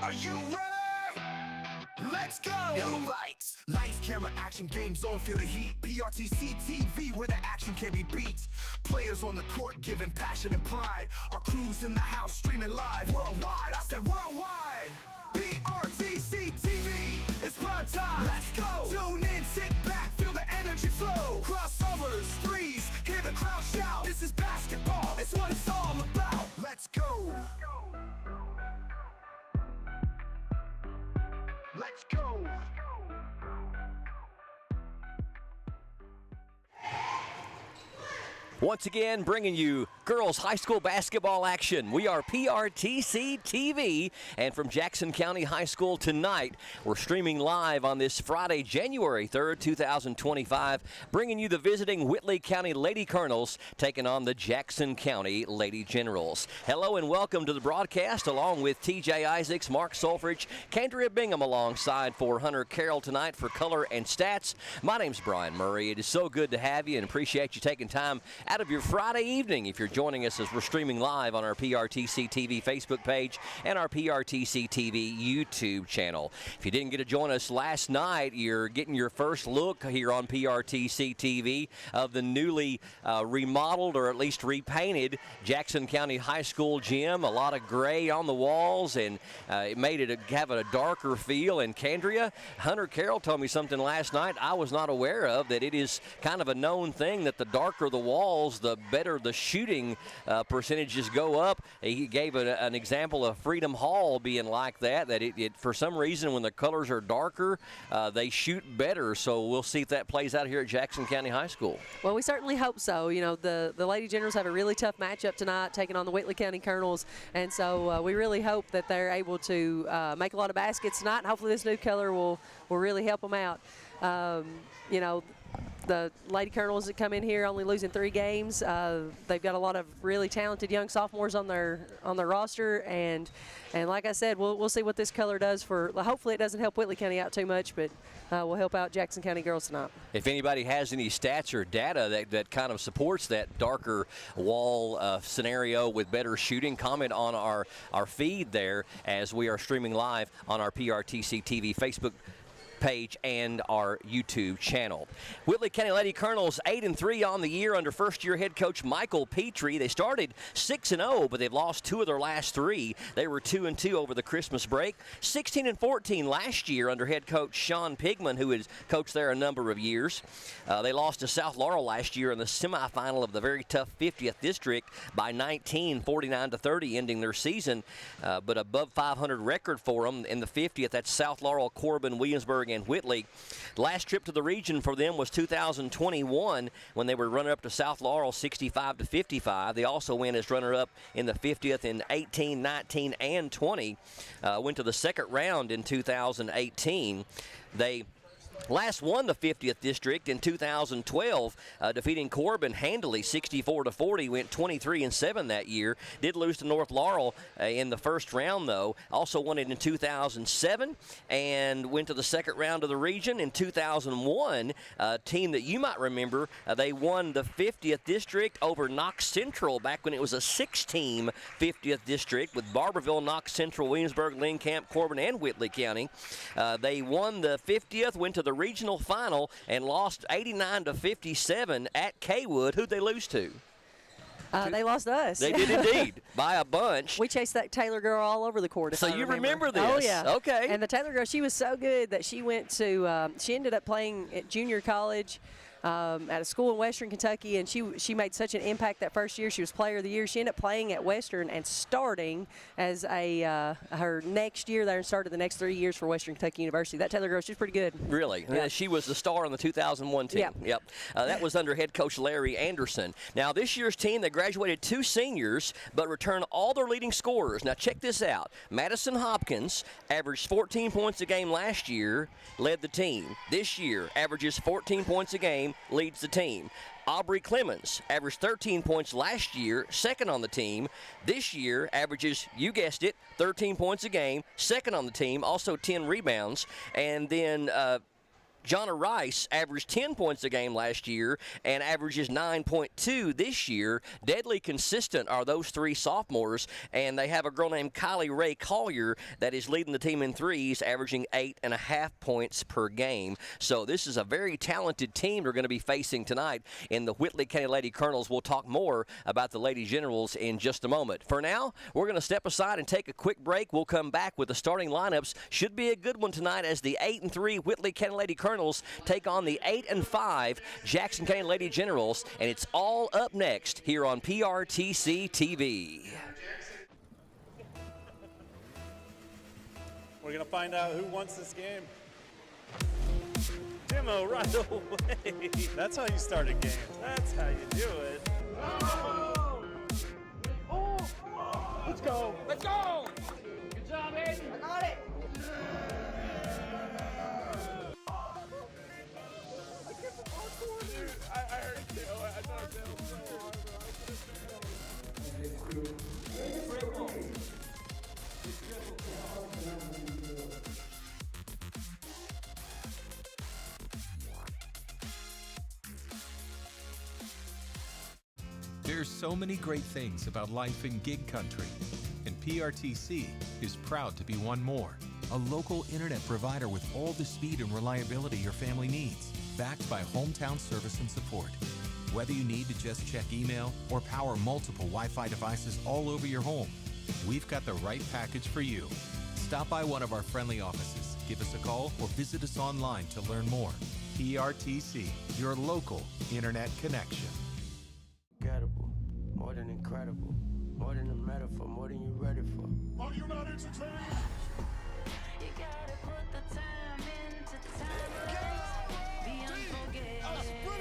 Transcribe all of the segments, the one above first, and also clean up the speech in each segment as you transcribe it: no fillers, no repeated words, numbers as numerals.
Are you ready? Let's go! Yellow lights, camera, action, game zone, feel the heat. PRTC TV, where the action can be beat. Players on the court giving passion and pride. Our crews in the house streaming live worldwide. I said worldwide. PRTC TV, it's prime time. Let's go! Tune in, sit back, feel the energy flow. Crossovers, threes, hear the crowd shout. This is basketball, it's what it's all about. Let's go! Let's go! Once again, bringing you girls high school basketball action. We are PRTC TV, and from Jackson County High School tonight, we're streaming live on this Friday, January 3rd, 2025, bringing you the visiting Whitley County Lady Colonels taking on the Jackson County Lady Generals. Hello and welcome to the broadcast, along with TJ Isaacs, Mark Solfridge, Candria Bingham alongside for Hunter Carroll tonight for color and stats. My name's Brian Murray. It is so good to have you and appreciate you taking time out of your Friday evening if you're joining us as we're streaming live on our PRTC TV Facebook page and our PRTC TV YouTube channel. If you didn't get to join us last night, you're getting your first look here on PRTC TV of the newly remodeled or at least repainted Jackson County High School gym. A lot of gray on the walls, and it made it have a darker feel. And Candria, Hunter Carroll told me something last night I was not aware of, that it is kind of a known thing that the darker the walls, the better the shooting percentages go up. He gave an example of Freedom Hall being like that it for some reason when the colors are darker, they shoot better. So we'll see if that plays out here at Jackson County High School. Well, we certainly hope so. You know, the Lady Generals have a really tough matchup tonight, taking on the Whitley County Colonels, and so we really hope that they're able to make a lot of baskets tonight, and hopefully this new color will really help them out. You know, the Lady Colonels that come in here only losing 3 games. They've got a lot of really talented young sophomores on their roster, and like I said, we'll see what this color does for. Hopefully, it doesn't help Whitley County out too much, but will help out Jackson County girls tonight. If anybody has any stats or data that kind of supports that darker wall scenario with better shooting, comment on our feed there as we are streaming live on our PRTC TV Facebook page and our YouTube channel. Whitley County Lady Colonels 8-3 on the year under first-year head coach Michael Petrie. They started 6-0, but they've lost 2 of their last 3. They were 2-2 over the Christmas break. 16-14 last year under head coach Sean Pigman, who has coached there a number of years. They lost to South Laurel last year in the semifinal of the very tough 50th district by 19, 49-30, ending their season. But above 500 record for them in the 50th. That's South Laurel, Corbin, Williamsburg, and Whitley. Last trip to the region for them was 2021 when they were runner-up to South Laurel 65-55. They also went as runner-up in the 50th in 18, 19, and 20. Went to the second round in 2018. They last won the 50th district in 2012, defeating Corbin handily 64-40. Went 23-7 that year. Did lose to North Laurel in the first round, though. Also won it in 2007 and went to the second round of the region in 2001. A team that you might remember, they won the 50th district over Knox Central back when it was a 6-team 50th district with Barberville, Knox Central, Williamsburg, Lynn Camp, Corbin, and Whitley County. They won the 50th, went to the regional final and lost 89-57 at Kaywood. Who'd they lose to? They lost us. They did indeed, by a bunch. We chased that Taylor girl all over the court. So you remember this? Oh, yeah. Okay. And the Taylor girl, she was so good that she went to, she ended up playing at junior college at a school in Western Kentucky, and she made such an impact that first year. She was player of the year. She ended up playing at Western and starting as her next year there, and started the next 3 years for Western Kentucky University. That Taylor girl, she's pretty good. Really? Yeah. She was the star on the 2001 team. Yep. That was under head coach Larry Anderson. Now, this year's team, they graduated 2 seniors, but returned all their leading scorers. Now, check this out. Madison Hopkins averaged 14 points a game last year, led the team. This year, averages 14 points a game, leads the team. Aubrey Clemens averaged 13 points last year, second on the team. This year averages, you guessed it, 13 points a game, second on the team, also 10 rebounds. And then Jonna Rice averaged 10 points a game last year and averages 9.2 this year. Deadly consistent are those three sophomores, and they have a girl named Kylie Ray Collier that is leading the team in threes, averaging 8.5 points per game. So this is a very talented team we're going to be facing tonight in the Whitley County Lady Colonels. We'll talk more about the Lady Generals in just a moment. For now, we're going to step aside and take a quick break. We'll come back with the starting lineups. Should be a good one tonight as the 8-3 Whitley County Lady Colonels take on the 8-5 Jackson County Lady Generals, and it's all up next here on PRTC TV. We're going to find out who wants this game. Demo right away. That's how you start a game. That's how you do it. Let's go. Let's go! Good job, Aiden. I got it. I heard you. I thought that was so hard. There's so many great things about life in gig country, and PRTC is proud to be one more. A local internet provider with all the speed and reliability your family needs, backed by hometown service and support. Whether you need to just check email or power multiple Wi-Fi devices all over your home, we've got the right package for you. Stop by one of our friendly offices, give us a call, or visit us online to learn more. PRTC, your local internet connection. Incredible, more than incredible, more than a metaphor, more than you're ready for. Are you not entertained? You gotta put the time into time. Be unforgettable.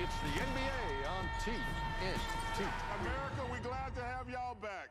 It's the NBA on TNT. America, we're glad to have y'all back.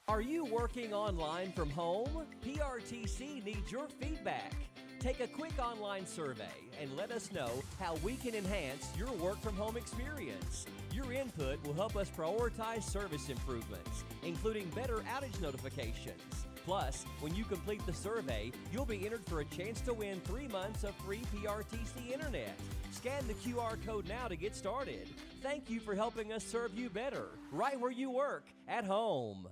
Are you working online from home? PRTC needs your feedback. Take a quick online survey and let us know how we can enhance your work from home experience. Your input will help us prioritize service improvements, including better outage notifications. Plus, when you complete the survey, you'll be entered for a chance to win 3 months of free PRTC internet. Scan the QR code now to get started. Thank you for helping us serve you better, right where you work, at home.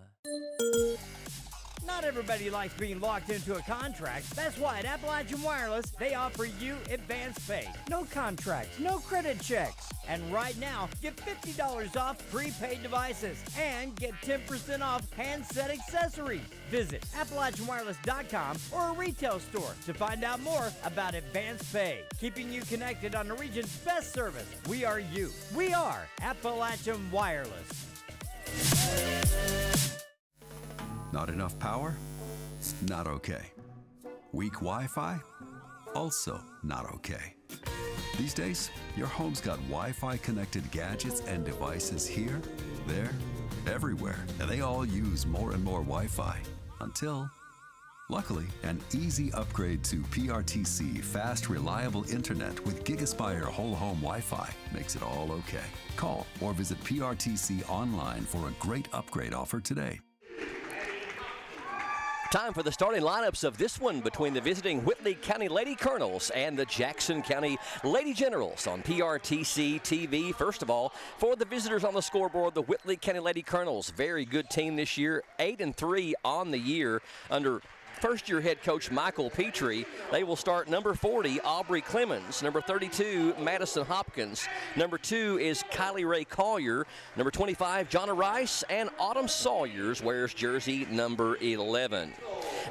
Not everybody likes being locked into a contract. That's why at Appalachian Wireless, they offer you advance pay. No contracts, no credit checks. And right now, get $50 off prepaid devices and get 10% off handset accessories. Visit AppalachianWireless.com or a retail store to find out more about advance pay. Keeping you connected on the region's best service. We are you. We are Appalachian Wireless. Not enough power? Not okay. Weak Wi-Fi? Also not okay. These days, your home's got Wi-Fi connected gadgets and devices here, there, everywhere, and they all use more and more Wi-Fi until, luckily, an easy upgrade to PRTC fast, reliable internet with GigaSpire whole home Wi-Fi makes it all okay. Call or visit PRTC online for a great upgrade offer today. Time for the starting lineups of this one between the visiting Whitley County Lady Colonels and the Jackson County Lady Generals on PRTC TV. First of all, for the visitors on the scoreboard, the Whitley County Lady Colonels, very good team this year, 8-3 on the year under first-year head coach Michael Petrie. They will start number 40, Aubrey Clemens. Number 32, Madison Hopkins. Number 2 is Kylie Ray Collier. Number 25, Jonna Rice. And Autumn Sawyers wears jersey number 11.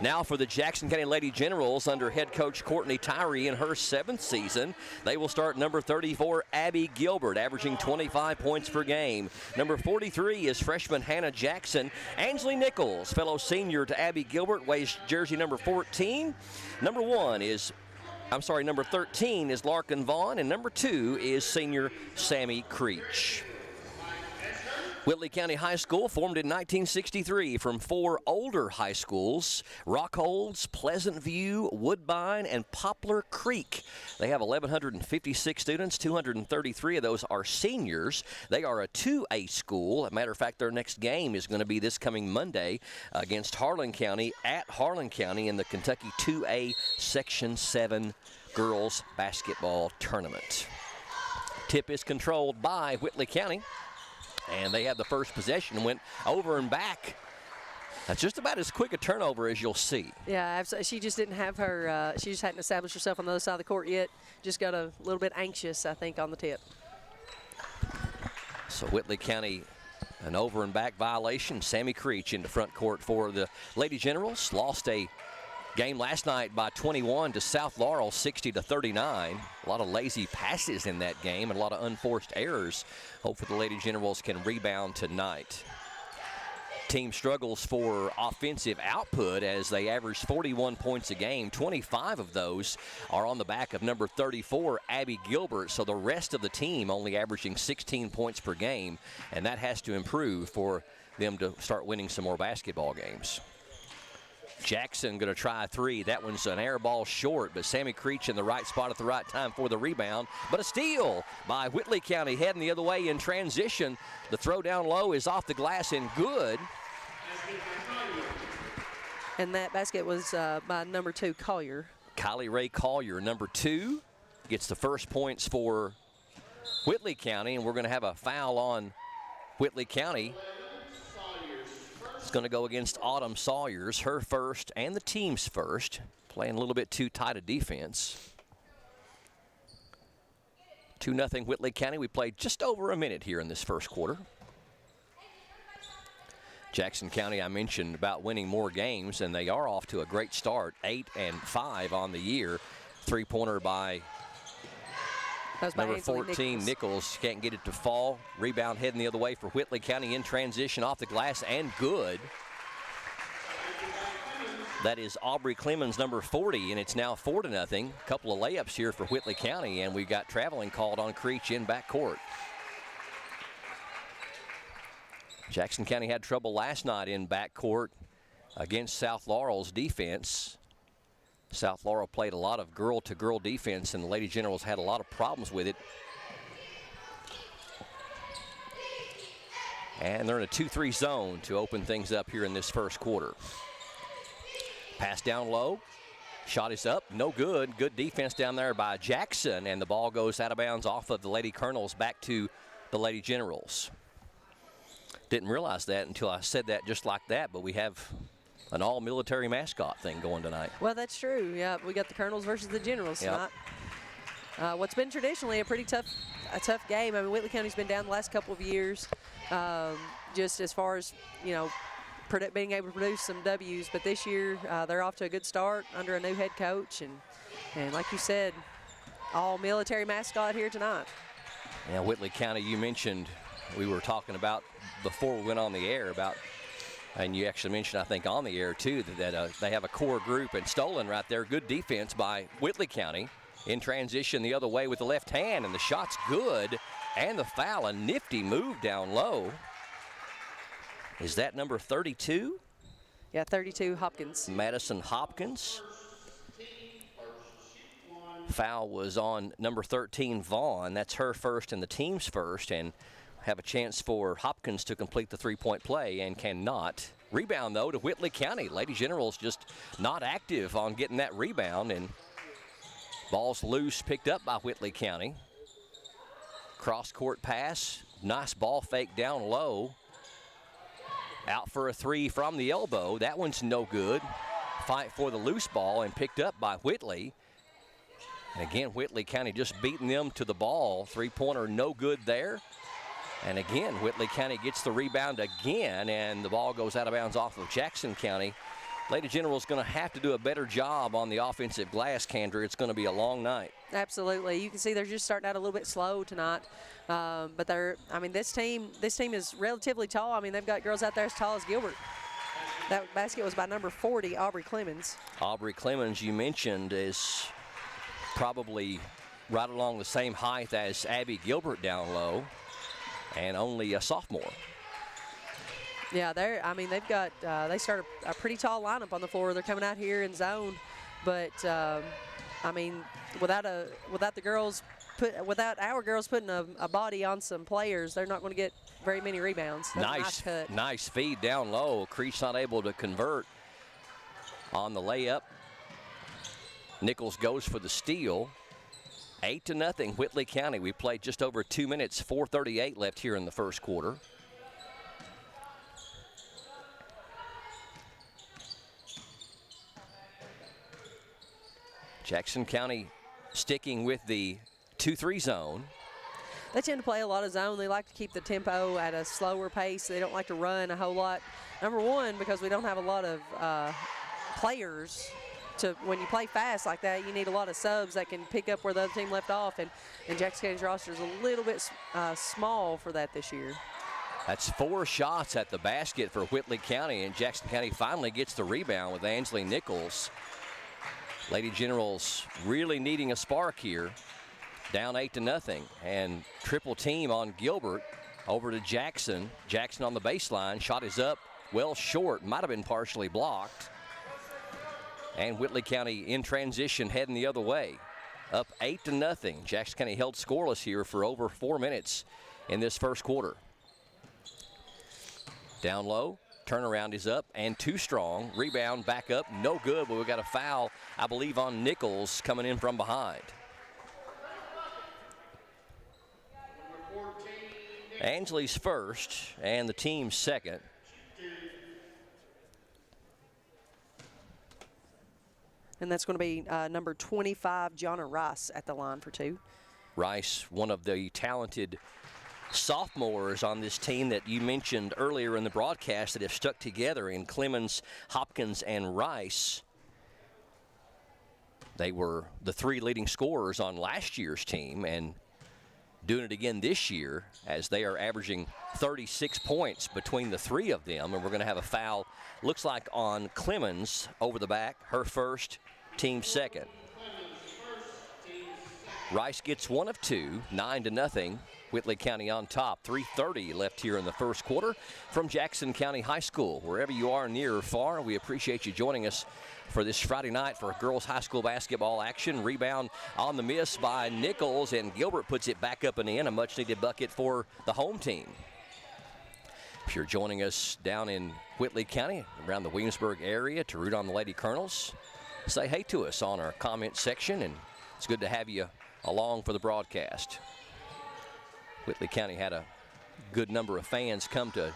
Now for the Jackson County Lady Generals under head coach Courtney Tyree in her 7th season. They will start number 34, Abby Gilbert, averaging 25 points per game. Number 43 is freshman Hannah Jackson. Ansley Nichols, fellow senior to Abby Gilbert, weighs jersey number 14. Number 13 is Larkin Vaughn, and number 2 is senior Sammy Creech. Whitley County High School formed in 1963 from 4 older high schools: Rockholds, Pleasant View, Woodbine, and Poplar Creek. They have 1,156 students. 233 of those are seniors. They are a 2A school. As a matter of fact, their next game is going to be this coming Monday against Harlan County at Harlan County in the Kentucky 2A Section 7 Girls Basketball Tournament. Tip is controlled by Whitley County. And they have the first possession, went over and back. That's just about as quick a turnover as you'll see. Yeah, absolutely. She just didn't have her, she just hadn't established herself on the other side of the court yet. Just got a little bit anxious, I think, on the tip. So Whitley County, an over and back violation. Sammy Creech into front court for the Lady Generals. Lost a game last night by 21 to South Laurel, 60-39. A lot of lazy passes in that game and a lot of unforced errors. Hopefully the Lady Generals can rebound tonight. Team struggles for offensive output as they average 41 points a game. 25 of those are on the back of number 34, Abby Gilbert. So the rest of the team only averaging 16 points per game, and that has to improve for them to start winning some more basketball games. Jackson going to try a three. That one's an air ball short, but Sammy Creech in the right spot at the right time for the rebound. But a steal by Whitley County, heading the other way in transition. The throw down low is off the glass and good. And that basket was by number 2, Collier. Kylie Ray Collier, number 2, gets the first points for Whitley County, and we're going to have a foul on Whitley County. It's going to go against Autumn Sawyers, her first and the team's first. Playing a little bit too tight a defense. 2-0 Whitley County. We played just over a minute here in this first quarter. Jackson County, I mentioned about winning more games, and they are off to a great start. 8-5 on the year. Three-pointer by number 14, Nichols. Can't get it to fall. Rebound heading the other way for Whitley County in transition off the glass and good. That is Aubrey Clemens, number 40, and it's now 4-0. A couple of layups here for Whitley County, and we got traveling called on Creech in backcourt. Jackson County had trouble last night in backcourt against South Laurel's defense. South Laurel played a lot of girl-to-girl defense, and the Lady Generals had a lot of problems with it. And they're in a 2-3 zone to open things up here in this first quarter. Pass down low. Shot is up. No good. Good defense down there by Jackson, and the ball goes out of bounds off of the Lady Colonels back to the Lady Generals. Didn't realize that until I said that just like that, but we have an all-military mascot thing going tonight. Well, that's true. Yeah, we got the Colonels versus the Generals tonight. What's been traditionally a pretty tough game. I mean, Whitley County's been down the last couple of years, just as far as, you know, being able to produce some W's. But this year, they're off to a good start under a new head coach. And like you said, all-military mascot here tonight. Yeah, Whitley County, you mentioned, we were talking about before we went on the air about, and you actually mentioned, I think, on the air, too, that they have a core group. And stolen right there. Good defense by Whitley County. In transition the other way with the left hand, and the shot's good. And the foul, a nifty move down low. Is that number 32? Yeah, 32, Hopkins. Madison Hopkins. Foul was on number 13, Vaughn. That's her first and the team's first. And have a chance for Hopkins to complete the three-point play and cannot. Rebound, though, to Whitley County. Lady Generals just not active on getting that rebound, and ball's loose, picked up by Whitley County. Cross-court pass, nice ball fake down low. Out for a three from the elbow. That one's no good. Fight for the loose ball and picked up by Whitley. And again, Whitley County just beating them to the ball. Three-pointer no good there. And again, Whitley County gets the rebound again, and the ball goes out of bounds off of Jackson County. Lady General's going to have to do a better job on the offensive glass, Kendra. It's going to be a long night. Absolutely. You can see they're just starting out a little bit slow tonight. But this team is relatively tall. I mean, they've got girls out there as tall as Gilbert. That basket was by number 40, Aubrey Clemens. Aubrey Clemens, you mentioned, is probably right along the same height as Abby Gilbert down low, and only a sophomore. Yeah, they've got they start a pretty tall lineup on the floor. They're coming out here in zone, but without our girls putting a body on some players, they're not going to get very many rebounds. That's a Nice feed down low. Creech not able to convert on the layup. Nichols goes for the steal. 8-0, Whitley County. We played just over 2 minutes, 4:38 left here in the first quarter. Jackson County sticking with the 2-3 zone. They tend to play a lot of zone. They like to keep the tempo at a slower pace. They don't like to run a whole lot. Number one, because we don't have a lot of players. When you play fast like that, you need a lot of subs that can pick up where the other team left off, and Jackson County's roster is a little bit small for that this year. That's 4 shots at the basket for Whitley County, and Jackson County finally gets the rebound with Ansley Nichols. Lady Generals really needing a spark here. Down 8-0, and triple team on Gilbert over to Jackson. Jackson on the baseline, shot is up, well short, might have been partially blocked. And Whitley County in transition heading the other way. Up 8-0. Jackson County held scoreless here for over 4 minutes in this first quarter. Down low, turnaround is up and too strong. Rebound back up, no good, but we got a foul, I believe, on Nichols coming in from behind. Ansley's first and the team's second. And that's going to be number 25, Jonna Rice, at the line for 2. Rice, one of the talented sophomores on this team that you mentioned earlier in the broadcast that have stuck together in Clemens, Hopkins, and Rice. They were the 3 leading scorers on last year's team and doing it again this year as they are averaging 36 points between the 3 of them. And we're going to have a foul, looks like on Clemens over the back, her first, team second. Rice gets 1 of 2, 9-0. Whitley County on top. 3:30 left here in the first quarter from Jackson County High School. Wherever you are, near or far, we appreciate you joining us for this Friday night for girls high school basketball action. Rebound on the miss by Nichols, and Gilbert puts it back up and in. A much-needed bucket for the home team. If you're joining us down in Whitley County, around the Williamsburg area, to root on the Lady Colonels, say hey to us on our comment section, and it's good to have you along for the broadcast. Whitley County had a good number of fans come to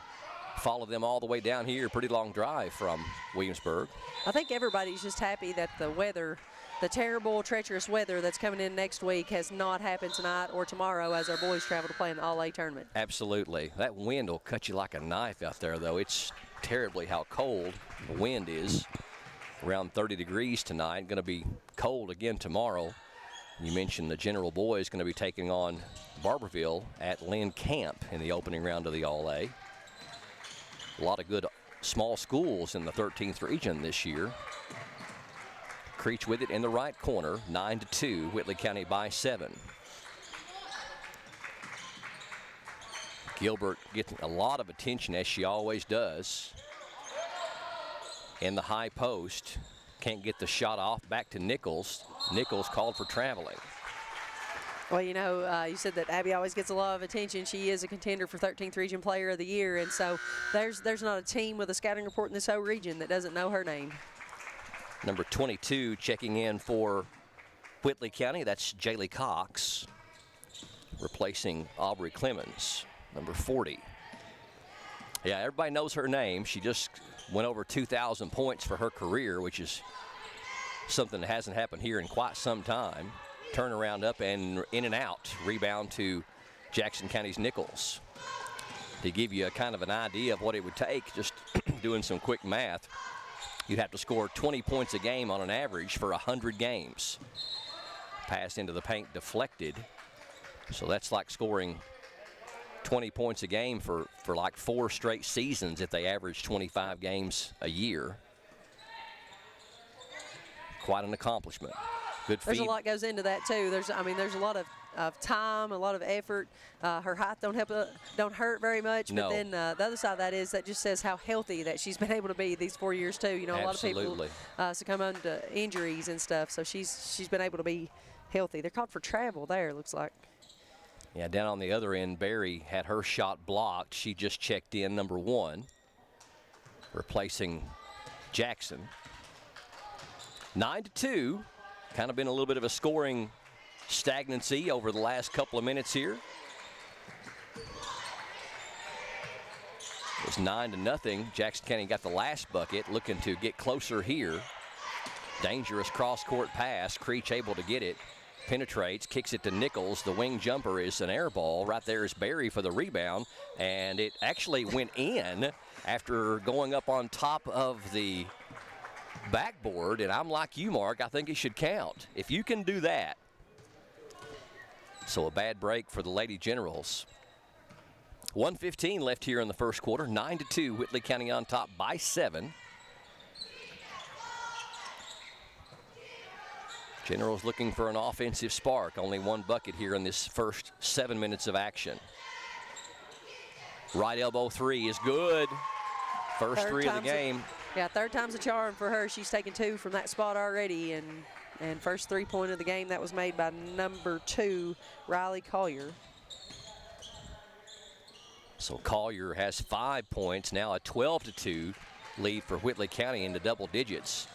follow them all the way down here. Pretty long drive from Williamsburg. I think everybody's just happy that the weather, the terrible, treacherous weather that's coming in next week, has not happened tonight or tomorrow as our boys travel to play in the All-A tournament. Absolutely. That wind will cut you like a knife out there, though. It's terribly how cold the wind is. Around 30 degrees tonight. Going to be cold again tomorrow. You mentioned the General boys going to be taking on Barberville at Lynn Camp in the opening round of the All-A. A lot of good small schools in the 13th region this year. Creech with it in the right corner, 9-2, Whitley County by 7. Gilbert getting a lot of attention, as she always does. In the high post, can't get the shot off, back to Nichols. Nichols called for traveling. Well, you know, you said that Abby always gets a lot of attention. She is a contender for 13th Region Player of the Year, and so there's not a team with a scouting report in this whole region that doesn't know her name. Number 22 checking in for Whitley County. That's Jaylee Cox, replacing Aubrey Clemens, number 40. Yeah, everybody knows her name. She just went over 2,000 points for her career, which is something that hasn't happened here in quite some time. Turnaround up and in and out. Rebound to Jackson County's Nichols. To give you a kind of an idea of what it would take, just doing some quick math, you'd have to score 20 points a game on an average for 100 games. Pass into the paint deflected. So that's like scoring 20 points a game for like 4 straight seasons if they average 25 games a year. Quite an accomplishment. Good feed. There's a lot goes into that too. There's a lot of of time, a lot of effort. Her height don't hurt very much. No. But then the other side of that is that just says how healthy that she's been able to be these 4 years too. You know, a lot of people succumb under injuries and stuff. So she's been able to be healthy. They're called for travel there, looks like. Yeah, down on the other end, Barry had her shot blocked. She just checked in, number 1, replacing Jackson. 9-2, kind of been a little bit of a scoring stagnancy over the last couple of minutes here. It was 9-0. Jackson County got the last bucket, looking to get closer here. Dangerous cross-court pass. Creech able to get it. Penetrates, kicks it to Nichols. The wing jumper is an air ball. Right there is Barry for the rebound, and it actually went in after going up on top of the backboard. And I'm like you, Mark, I think it should count if you can do that. So a bad break for the Lady Generals. 1:15 left here in the first quarter. 9-2, Whitley County on top by 7. Generals looking for an offensive spark. Only one bucket here in this first 7 minutes of action. Right elbow three is good. First three of the game. Yeah, third time's a charm for her. She's taken 2 from that spot already. And first 3-point of the game, that was made by number 2, Riley Collier. So Collier has 5 points, now a 12-2 lead for Whitley County into double digits.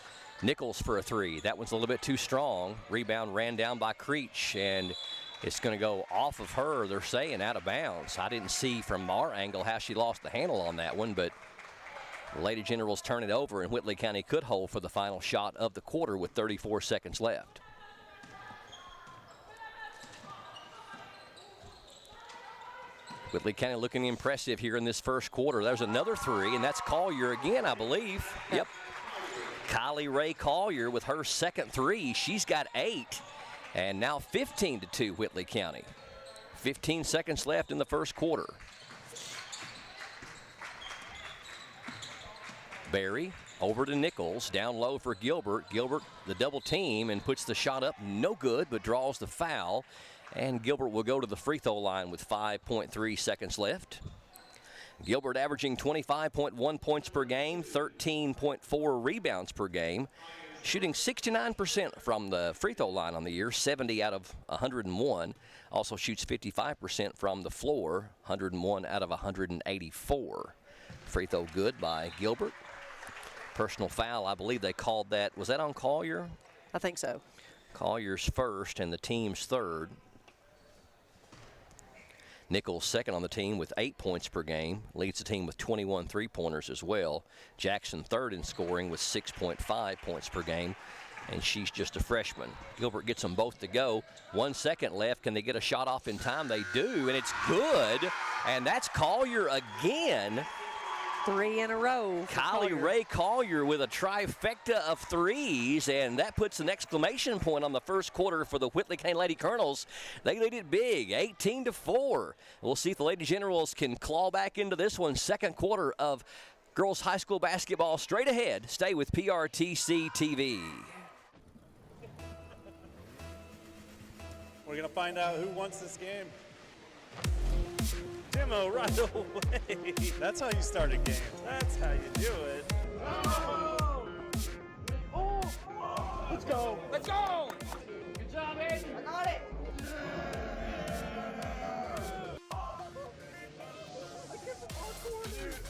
Nichols for a 3. That one's a little bit too strong. Rebound ran down by Creech, and it's going to go off of her, they're saying, out of bounds. I didn't see from our angle how she lost the handle on that one, but the Lady Generals turn it over, and Whitley County could hold for the final shot of the quarter with 34 seconds left. Whitley County looking impressive here in this first quarter. There's another 3, and that's Collier again, I believe. Yep. Kylie Ray Collier with her second 3. She's got 8, and now 15-2 Whitley County. 15 seconds left in the first quarter. Barry over to Nichols, down low for Gilbert. Gilbert, the double team, and puts the shot up, no good, but draws the foul. And Gilbert will go to the free throw line with 5.3 seconds left. Gilbert averaging 25.1 points per game, 13.4 rebounds per game, shooting 69% from the free throw line on the year, 70 out of 101. Also shoots 55% from the floor, 101 out of 184. Free throw good by Gilbert. Personal foul, I believe they called that. Was that on Collier? I think so. Collier's first and the team's third. Nichols second on the team with 8 points per game, leads the team with 21 three-pointers as well. Jackson third in scoring with 6.5 points per game, and she's just a freshman. Gilbert gets them both to go. 1 second left. Can they get a shot off in time? They do, and it's good, and that's Collier again. 3 in a row. Kylie Ray Collier with a trifecta of 3s, and that puts an exclamation point on the first quarter for the Whitley County Lady Colonels. They lead it big, 18-4. We'll see if the Lady Generals can claw back into this one. Second quarter of girls high school basketball straight ahead. Stay with PRTC TV. We're going to find out who wants this game. Demo right away. That's how you start a game. That's how you do it. Let's go. Let's go. Good job, Aiden. I got it.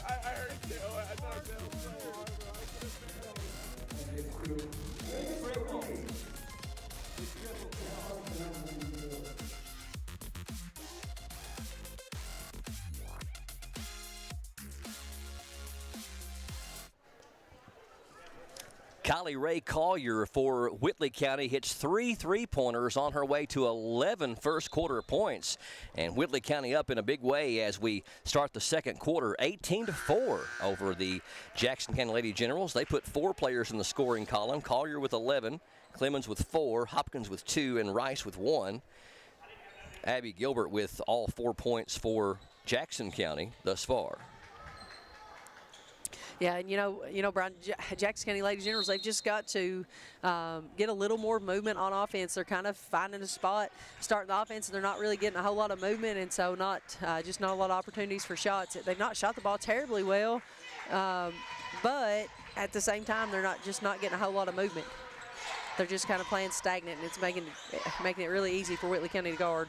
I heard you. I thought that was so hard, bro. Kylie Ray Collier for Whitley County hits 3 three-pointers on her way to 11 first quarter points. And Whitley County up in a big way as we start the second quarter, 18-4 over the Jackson County Lady Generals. They put 4 players in the scoring column. Collier with 11, Clemens with 4, Hopkins with 2, and Rice with 1. Abby Gilbert with all 4 points for Jackson County thus far. Yeah, and you know, Brian, Jackson County Lady Generals, they've just got to get a little more movement on offense. They're kind of finding a spot, starting the offense, and they're not really getting a whole lot of movement, and so not a lot of opportunities for shots. They've not shot the ball terribly well, but at the same time, they're not getting a whole lot of movement. They're just kind of playing stagnant, and it's making it really easy for Whitley County to guard.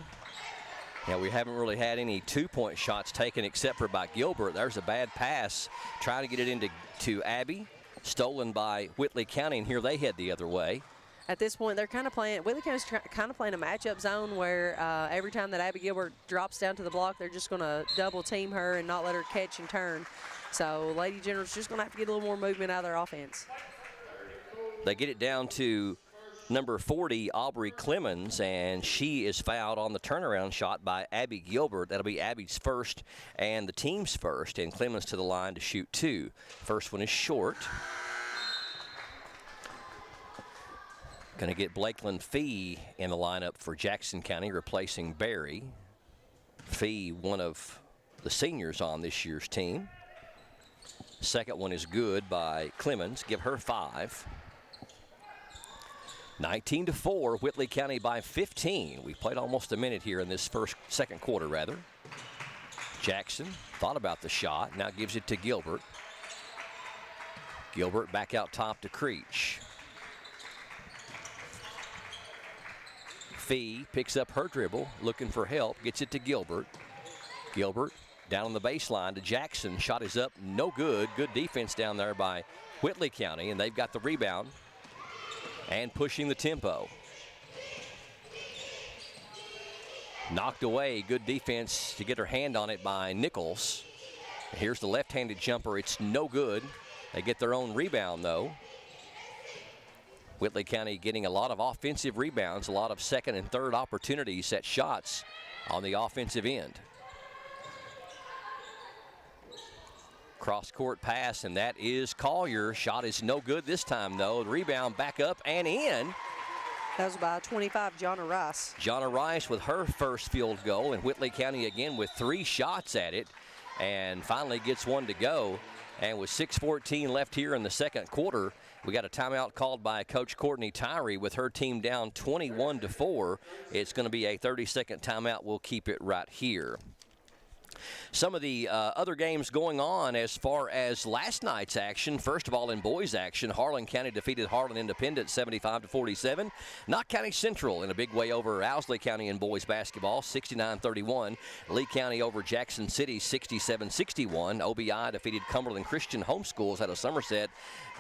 Yeah, we haven't really had any two-point shots taken except for by Gilbert. There's a bad pass, trying to get it into Abby, stolen by Whitley County, and here they head the other way. At this point, they're kind of playing, Whitley County's kind of playing a matchup zone where every time that Abby Gilbert drops down to the block, they're just going to double team her and not let her catch and turn. So Lady General's just going to have to get a little more movement out of their offense. They get it down to number 40, Aubrey Clemens, and she is fouled on the turnaround shot by Abby Gilbert. That'll be Abby's first and the team's first, and Clemens to the line to shoot 2. First one is short. Going to get Blakeland Fee in the lineup for Jackson County, replacing Barry. Fee, one of the seniors on this year's team. Second one is good by Clemens. Give her 5. 19-4, Whitley County by 15. We played almost a minute here in this second quarter, rather. Jackson thought about the shot, now gives it to Gilbert. Gilbert back out top to Creech. Fee picks up her dribble, looking for help, gets it to Gilbert. Gilbert down on the baseline to Jackson. Shot is up, no good. Good defense down there by Whitley County, and they've got the rebound and pushing the tempo. Knocked away, good defense to get her hand on it by Nichols. Here's the left-handed jumper, it's no good. They get their own rebound though. Whitley County getting a lot of offensive rebounds, a lot of second and third opportunities at shots on the offensive end. Cross-court pass, and that is Collier. Shot is no good this time, though. The rebound back up and in. That was by 25, Jonna Rice. Jonna Rice with her first field goal, and Whitley County again with 3 shots at it, and finally gets one to go. And with 6:14 left here in the second quarter, we got a timeout called by Coach Courtney Tyree with her team down 21-4. It's going to be a 30-second timeout. We'll keep it right here. Some of the other games going on as far as last night's action. First of all, in boys action, Harlan County defeated Harlan Independent 75-47. Knott County Central in a big way over Owsley County in boys basketball 69-31. Lee County over Jackson City 67-61. OBI defeated Cumberland Christian Homeschools out of Somerset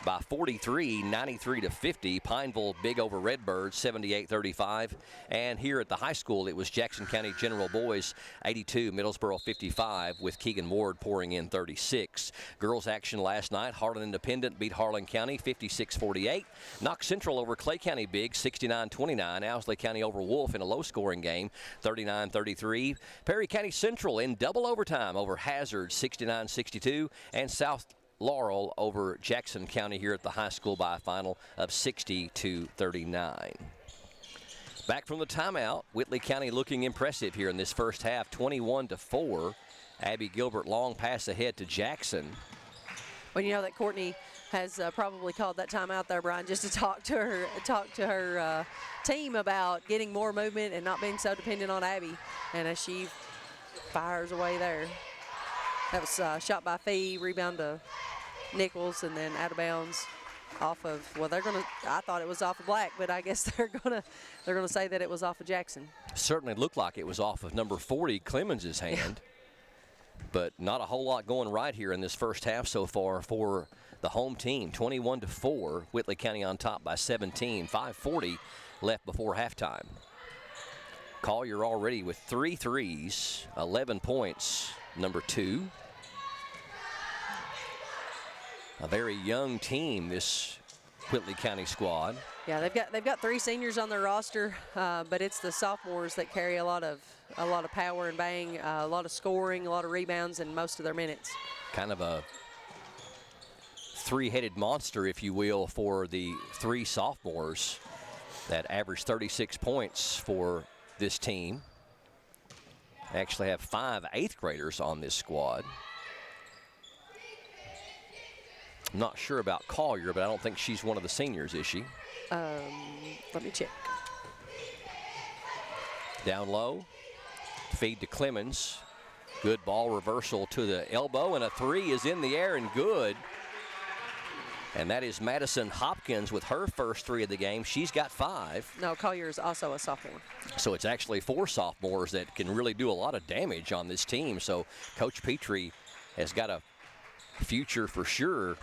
by 43, 93-50. Pineville big over Redbirds 78-35. And here at the high school, it was Jackson County General Boys 82, Middlesboro 55, with Keegan Ward pouring in 36. Girls action last night, Harlan Independent beat Harlan County 56-48. Knox Central over Clay County big 69-29. Owsley County over Wolf in a low-scoring game 39-33. Perry County Central in double overtime over Hazard 69-62. And South Laurel over Jackson County here at the high school by a final of 60-39. Back from the timeout, Whitley County looking impressive here in this first half, 21-4. Abby Gilbert long pass ahead to Jackson. Well, you know that Courtney has probably called that timeout there, Brian, just to talk to her team about getting more movement and not being so dependent on Abby. And as she fires away there, that was shot by Fee, rebound to Nichols, and then out of bounds off of, well, I thought it was off of Black, but I guess they're gonna say that it was off of Jackson. Certainly looked like it was off of number 40, Clemens' hand. But not a whole lot going right here in this first half so far for the home team. 21-4, Whitley County on top by 17, 5:40 left before halftime. Collier already with 3 threes, 11 points, number 2. A very young team, this Whitley County squad. Yeah, they've got 3 seniors on their roster, but it's the sophomores that carry a lot of power and bang, a lot of scoring, a lot of rebounds, and most of their minutes. Kind of a 3-headed monster, if you will, for the 3 sophomores that average 36 points for this team. They actually have 5 8th graders on this squad. I'm not sure about Collier, but I don't think she's one of the seniors, is she? Let me check. Down low, feed to Clemens. Good ball reversal to the elbow, and a three is in the air and good. And that is Madison Hopkins with her first three of the game. She's got 5. No, Collier is also a sophomore. So it's actually 4 sophomores that can really do a lot of damage on this team. So Coach Petrie has got a future for sure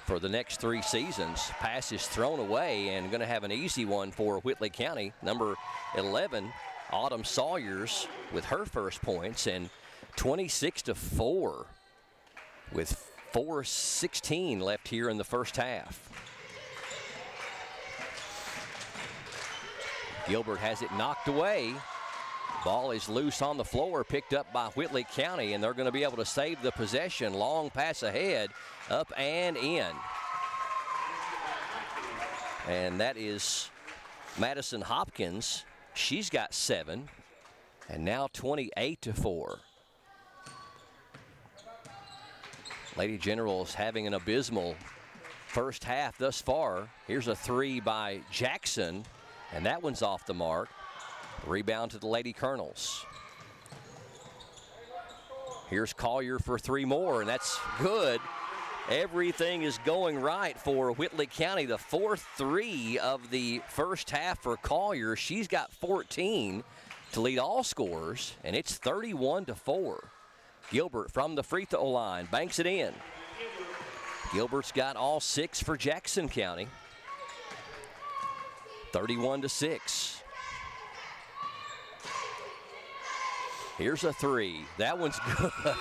for the next 3 seasons. Pass is thrown away and going to have an easy one for Whitley County. Number 11, Autumn Sawyers with her first points, and 26-4 with 4:16 left here in the first half. Gilbert has it knocked away. Ball is loose on the floor, picked up by Whitley County, and they're going to be able to save the possession. Long pass ahead, up and in. And that is Madison Hopkins. She's got 7, and now 28-4. Lady Generals having an abysmal first half thus far. Here's a 3 by Jackson, and that one's off the mark. Rebound to the Lady Colonels. Here's Collier for 3 more, and that's good. Everything is going right for Whitley County. The 4th 3 of the first half for Collier. She's got 14 to lead all scorers, and it's 31-4. Gilbert from the free throw line banks it in. Gilbert's got all 6 for Jackson County. 31-6. Here's a 3. That one's good.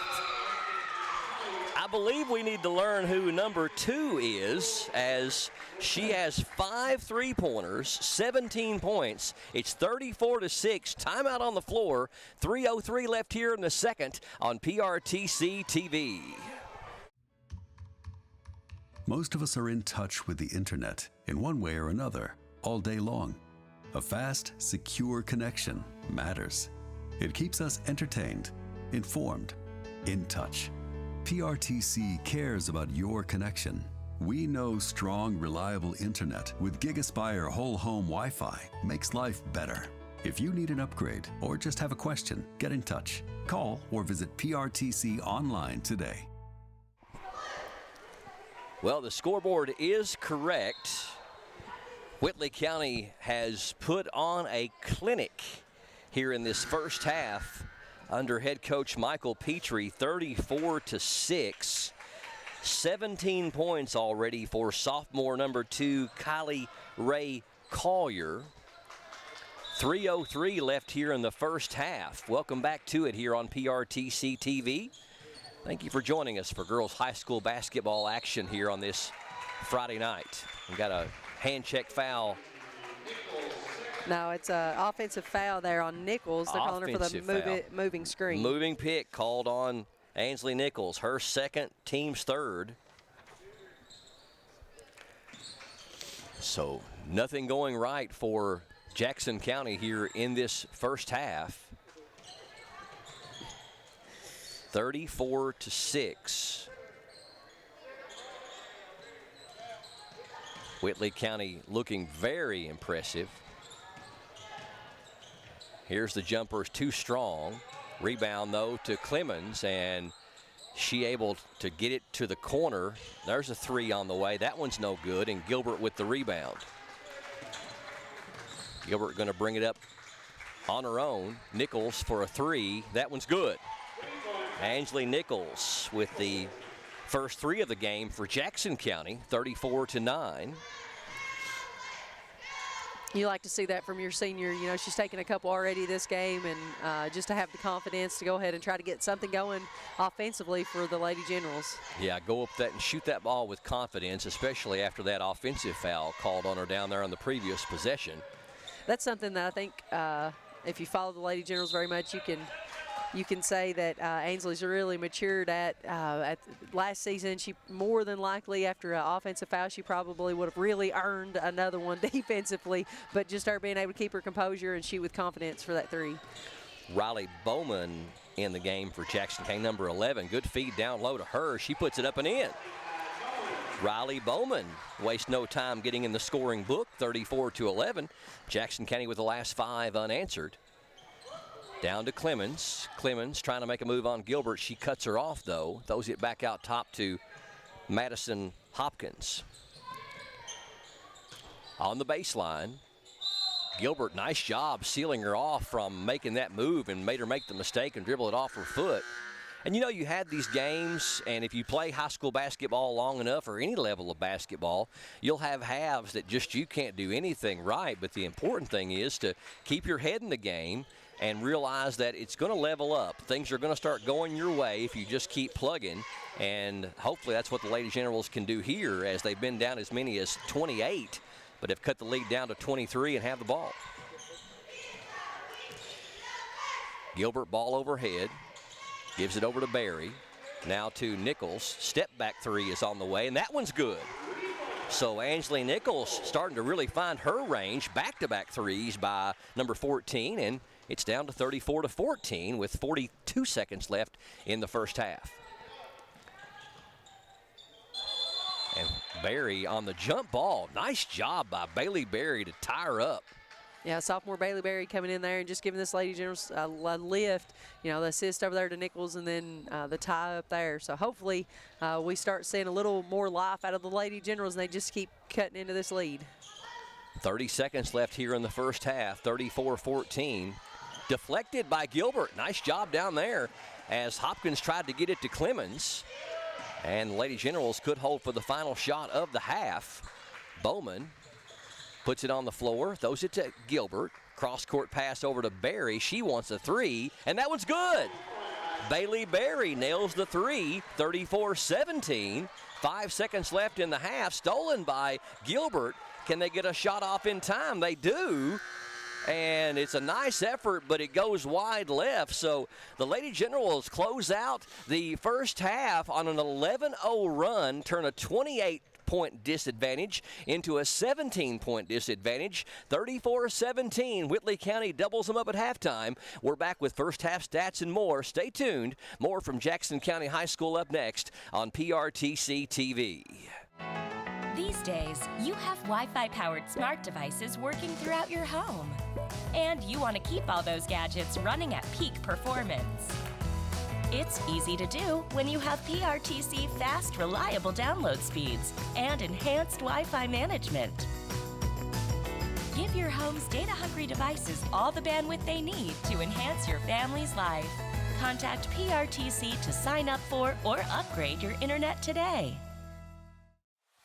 I believe we need to learn who number 2 is, as she has 5 3-pointers, 17 points. It's 34-6. Timeout on the floor. 3:03 left here in the second on PRTC TV. Most of us are in touch with the internet in one way or another all day long. A fast, secure connection matters. It keeps us entertained, informed, in touch. PRTC cares about your connection. We know strong, reliable internet with GigaSpire whole home Wi-Fi makes life better. If you need an upgrade or just have a question, get in touch. Call or visit PRTC online today. Well, the scoreboard is correct. Whitley County has put on a clinic here in this first half under head coach Michael Petrie. 34-6. 17 points already for sophomore number 2, Kylie Ray Collier. 3:03 left here in the first half. Welcome back to it here on PRTC TV. Thank you for joining us for girls high school basketball action here on this Friday night. We've got a hand check foul. No, it's an offensive foul there on Nichols. They're calling her for the moving screen. Moving pick called on Ainsley Nichols, her second, team's third. So nothing going right for Jackson County here in this first half. 34-6. Whitley County looking very impressive. Here's the jumpers, too strong. Rebound, though, to Clemens, and she able to get it to the corner. There's a 3 on the way. That one's no good, and Gilbert with the rebound. Gilbert going to bring it up on her own. Nichols for a 3. That one's good. Ainsley Nichols with the first 3 of the game for Jackson County, 34-9. You like to see that from your senior. You know, she's taken a couple already this game, and just to have the confidence to go ahead and try to get something going offensively for the Lady Generals. Yeah, go up that and shoot that ball with confidence, especially after that offensive foul called on her down there on the previous possession. That's something that I think if you follow the Lady Generals very much, you can say that Ainsley's really matured at last season. She more than likely, after an offensive foul, she probably would have really earned another one defensively, but just her being able to keep her composure and shoot with confidence for that 3. Riley Bowman in the game for Jackson County, number 11. Good feed down low to her. She puts it up and in. Riley Bowman wastes no time getting in the scoring book, 34-11. Jackson County with the last 5 unanswered. Down to Clemens. Clemens trying to make a move on Gilbert. She cuts her off, though. Throws it back out top to Madison Hopkins. On the baseline, Gilbert, nice job sealing her off from making that move and made her make the mistake and dribble it off her foot. And you know, you had these games, and if you play high school basketball long enough or any level of basketball, you'll have halves that just you can't do anything right. But the important thing is to keep your head in the game and realize that it's going to level up. Things are going to start going your way if you just keep plugging. And hopefully that's what the Lady Generals can do here, as they've been down as many as 28, but have cut the lead down to 23 and have the ball. Gilbert, ball overhead. Gives it over to Barry. Now to Nichols. Step back 3 is on the way, and that one's good. So Angela Nichols starting to really find her range. Back-to-back threes by number 14, and it's down to 34-14 with 42 seconds left in the first half. And Barry on the jump ball. Nice job by Bailey Barry to tie her up. Yeah, sophomore Bailey Berry coming in there and just giving this Lady Generals a lift. You know, the assist over there to Nichols and then the tie up there. So hopefully we start seeing a little more life out of the Lady Generals, and they just keep cutting into this lead. 30 seconds left here in the first half, 34-14. Deflected by Gilbert. Nice job down there as Hopkins tried to get it to Clemens. And the Lady Generals could hold for the final shot of the half. Bowman puts it on the floor, throws it to Gilbert. Cross-court pass over to Barry. She wants a 3, and that one's good. Bailey Barry nails the 3, 34-17. 5 seconds left in the half, stolen by Gilbert. Can they get a shot off in time? They do. And it's a nice effort, but it goes wide left. So the Lady Generals close out the first half on an 11-0 run, turn a 28-point disadvantage into a 17-point disadvantage. 34-17. Whitley County doubles them up at halftime. We're back with first half stats and more. Stay tuned. More from Jackson County High School up next on PRTC TV. These days, you have Wi-Fi powered smart devices working throughout your home. And you want to keep all those gadgets running at peak performance. It's easy to do when you have PRTC fast, reliable download speeds and enhanced Wi-Fi management. Give your home's data-hungry devices all the bandwidth they need to enhance your family's life. Contact PRTC to sign up for or upgrade your internet today.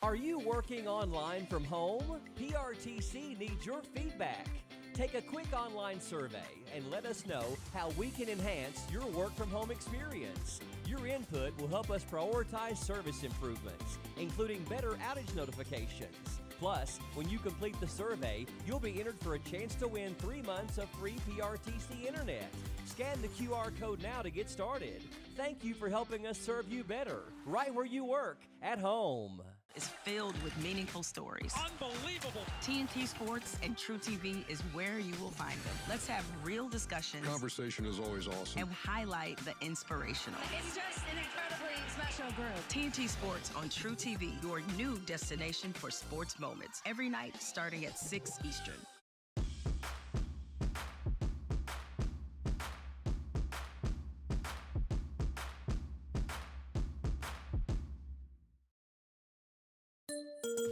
Are you working online from home? PRTC needs your feedback. Take a quick online survey and let us know how we can enhance your work from home experience. Your input will help us prioritize service improvements, including better outage notifications. Plus, when you complete the survey, you'll be entered for a chance to win 3 months of free PRTC internet. Scan the QR code now to get started. Thank you for helping us serve you better, right where you work, at home. Is filled with meaningful stories. Unbelievable. TNT Sports and True TV is where you will find them. Let's have real discussions. Conversation is always awesome. And highlight the inspirational. It's just an incredibly special group. TNT Sports on True TV, your new destination for sports moments. Every night starting at 6 Eastern.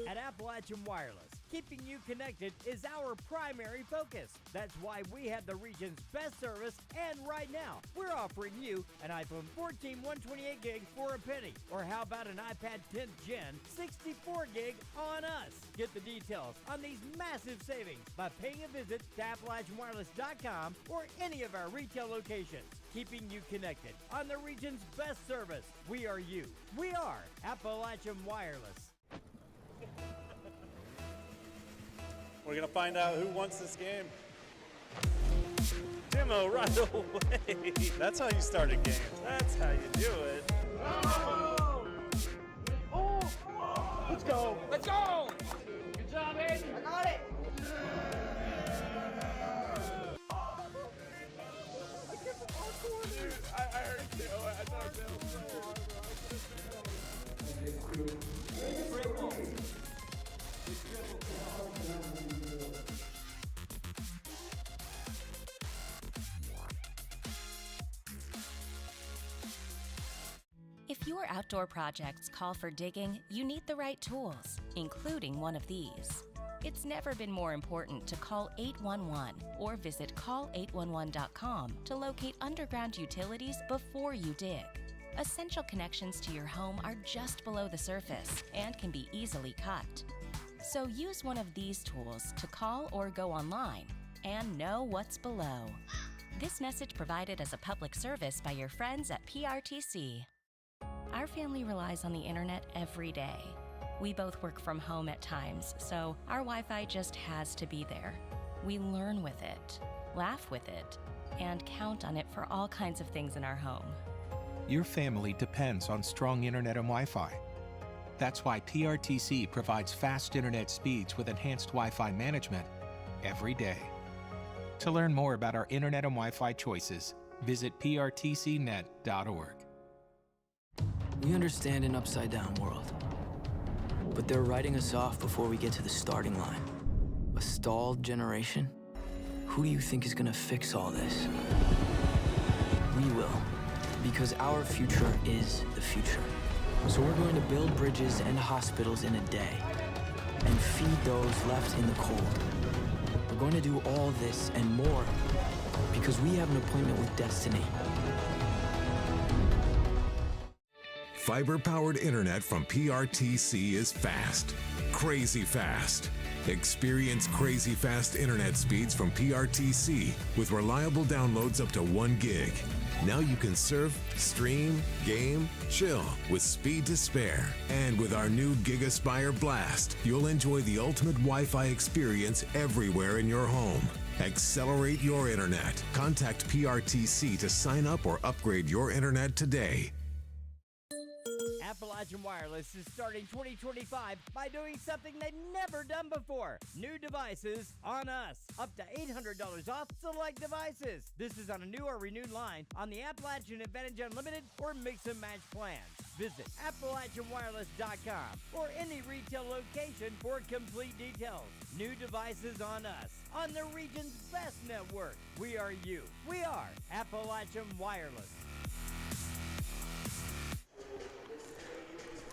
At Appalachian Wireless, keeping you connected is our primary focus. That's why we have the region's best service, and right now, we're offering you an iPhone 14 128 gig for a penny. Or how about an iPad 10th Gen 64 gig on us? Get the details on these massive savings by paying a visit to AppalachianWireless.com or any of our retail locations. Keeping you connected on the region's best service. We are you. We are Appalachian Wireless. We're going to find out who wants this game. Demo right away. That's how you start a game. That's how you do it. Oh! Let's go! Let's go! Good job, Aiden. I got it. I heard you. I thought it was so hard, bro. If your outdoor projects call for digging, you need the right tools, including one of these. It's never been more important to call 811 or visit call811.com to locate underground utilities before you dig. Essential connections to your home are just below the surface and can be easily cut. So use one of these tools to call or go online and know what's below. This message provided as a public service by your friends at PRTC. Our family relies on the internet every day. We both work from home at times, so our Wi-Fi just has to be there. We learn with it, laugh with it, and count on it for all kinds of things in our home. Your family depends on strong internet and Wi-Fi. That's why PRTC provides fast internet speeds with enhanced Wi-Fi management every day. To learn more about our internet and Wi-Fi choices, visit prtcnet.org. We understand an upside-down world, but they're writing us off before we get to the starting line. A stalled generation? Who do you think is gonna fix all this? We will, because our future is the future. So we're going to build bridges and hospitals in a day, and feed those left in the cold. We're going to do all this and more, because we have an appointment with destiny. Fiber-powered internet from PRTC is fast. Crazy fast. Experience crazy fast internet speeds from PRTC with reliable downloads up to 1 gig. Now you can surf, stream, game, chill with speed to spare. And with our new GigaSpire Blast, you'll enjoy the ultimate Wi-Fi experience everywhere in your home. Accelerate your internet. Contact PRTC to sign up or upgrade your internet today. Appalachian Wireless is starting 2025 by doing something they've never done before. New devices on us. Up to $800 off select devices. This is on a new or renewed line on the Appalachian Advantage Unlimited or Mix and Match plans. Visit AppalachianWireless.com or any retail location for complete details. New devices on us. On the region's best network. We are you. We are Appalachian Wireless.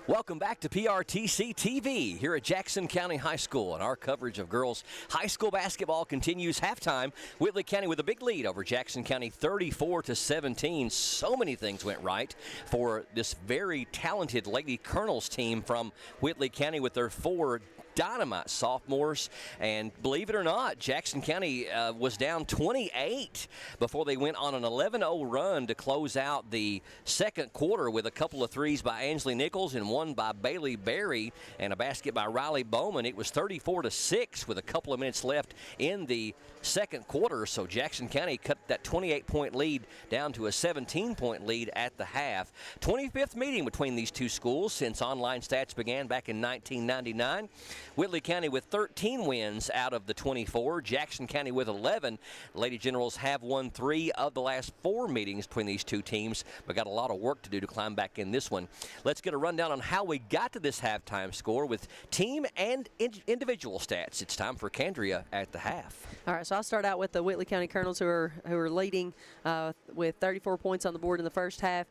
Welcome back to PRTC TV here at Jackson County High School, and our coverage of girls high school basketball continues. Halftime, Whitley County with a big lead over Jackson County 34-17. So many things went right for this very talented Lady Colonels team from Whitley County with their 4 dynamite sophomores, and believe it or not, Jackson County was down 28 before they went on an 11-0 run to close out the second quarter with a couple of threes by Ansley Nichols and one by Bailey Berry and a basket by Riley Bowman. It was 34-6 with a couple of minutes left in the second quarter, so Jackson County cut that 28-point lead down to a 17-point lead at the half. 25th meeting between these two schools since online stats began back in 1999. Whitley County with 13 wins out of the 24. Jackson County with 11. Lady Generals have won 3 of the last 4 meetings between these two teams, but got a lot of work to do to climb back in this one. Let's get a rundown on how we got to this halftime score with team and individual stats. It's time for Candria at the half. All right, so I'll start out with the Whitley County Colonels who are leading with 34 points on the board in the first half.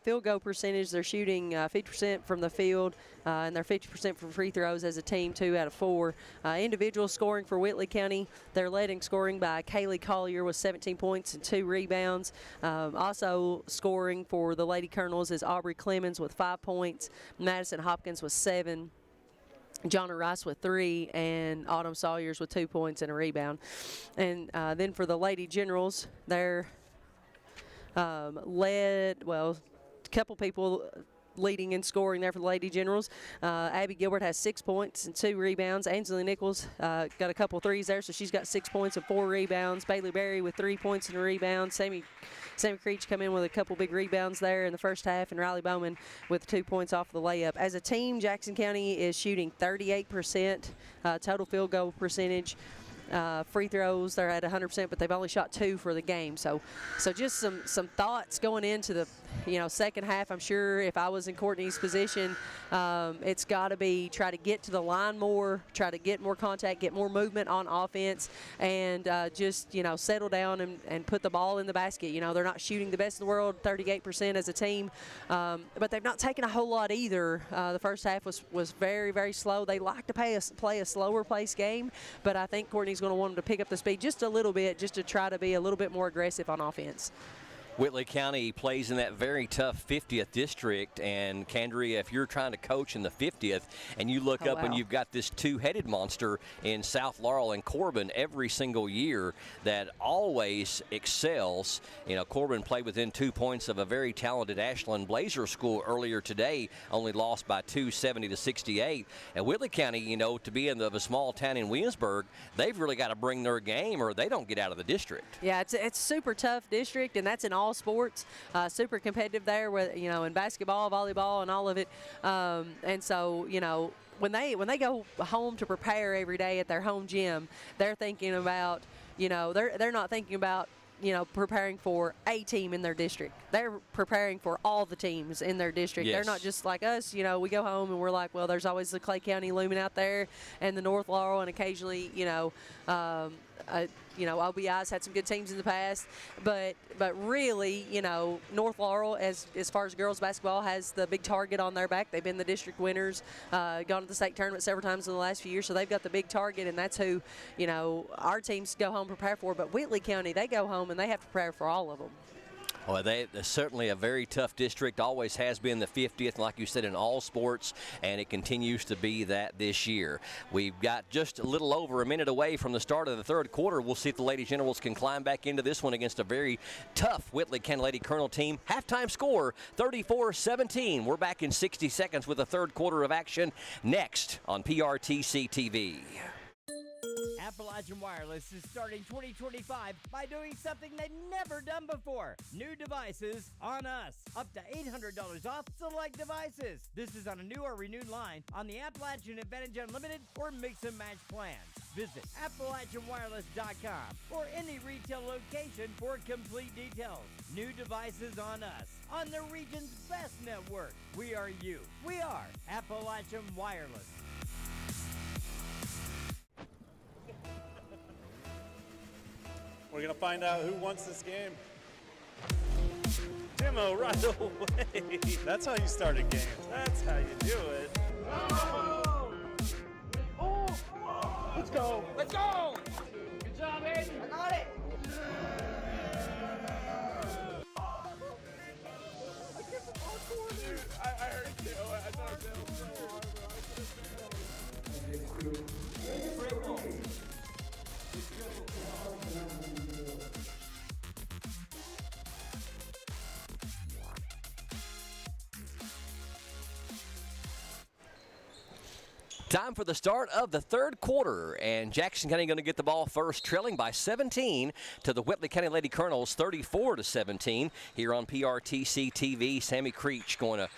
Field goal percentage, they're shooting 50% from the field, and they're 50% from free throws as a team, 2 out of 4. Individual scoring for Whitley County, they're led in scoring by Kaylee Collier with 17 points and 2 rebounds. Also scoring for the Lady Colonels is Aubrey Clemens with 5 points, Madison Hopkins with 7. Jonna Rice with 3, and Autumn Sawyers with 2 points and a rebound. And then for the Lady Generals, they're led, well, a couple people leading in scoring there for the Lady Generals. Abby Gilbert has 6 points and 2 rebounds. Ansley Nichols got a couple threes there, so she's got 6 points and 4 rebounds. Bailey Berry with 3 points and a rebound. Sammy Creech come in with a couple big rebounds there in the first half, and Riley Bowman with 2 points off the layup. As a team, Jackson County is shooting 38% total field goal percentage. free throws, they're at 100%, but they've only shot 2 for the game. So just some thoughts going into the second half. I'm sure if I was in Courtney's position, it's got to be try to get to the line more, try to get more contact, get more movement on offense, and just settle down and put the ball in the basket. They're not shooting the best in the world, 38% as a team, but they've not taken a whole lot either. The first half was very, very slow. They like to play a slower pace game, but I think Courtney's going to want them to pick up the speed just a little bit, just to try to be a little bit more aggressive on offense. Whitley County plays in that very tough 50th district, and Candria, if you're trying to coach in the 50th and you look up and you've got this two-headed monster in South Laurel and Corbin every single year that always excels. Corbin played within 2 points of a very talented Ashland Blazer school earlier today, only lost by 70-68. And Whitley County, to be in a small town in Williamsburg, they've really got to bring their game or they don't get out of the district. Yeah, it's a super tough district, and that's in all sports, super competitive there, with in basketball, volleyball, and all of it. And so when they go home to prepare every day at their home gym, they're thinking about they're not thinking about preparing for a team in their district. They're preparing for all the teams in their district. Yes. They're not just like us, we go home and we're like, well, there's always the Clay County looming out there and the North Laurel, and occasionally, OBI's had some good teams in the past, but really, North Laurel, as far as girls basketball, has the big target on their back. They've been the district winners, gone to the state tournament several times in the last few years, so they've got the big target, and that's who, our teams go home and prepare for. But Whitley County, they go home and they have to prepare for all of them. Well, they're certainly a very tough district, always has been the 50th, like you said, in all sports, and it continues to be that this year. We've got just a little over a minute away from the start of the third quarter. We'll see if the Lady Generals can climb back into this one against a very tough Whitley County Lady Colonel team. Halftime score, 34-17. We're back in 60 seconds with the third quarter of action next on PRTC TV. Appalachian Wireless is starting 2025 by doing something they've never done before. New devices on us. Up to $800 off select devices. This is on a new or renewed line on the Appalachian Advantage Unlimited or Mix and Match plans. Visit AppalachianWireless.com or any retail location for complete details. New devices on us. On the region's best network. We are you. We are Appalachian Wireless. We're going to find out who wants this game. Jimmo, right away. That's how you start a game. That's how you do it. Let's go. Let's go. Good job, Aiden. I got it. I heard it too. I thought it was Time for the start of the third quarter, and Jackson County going to get the ball first, trailing by 17 to the Whitley County Lady Colonels, 34-17 here on PRTC TV. Sammy Creech going to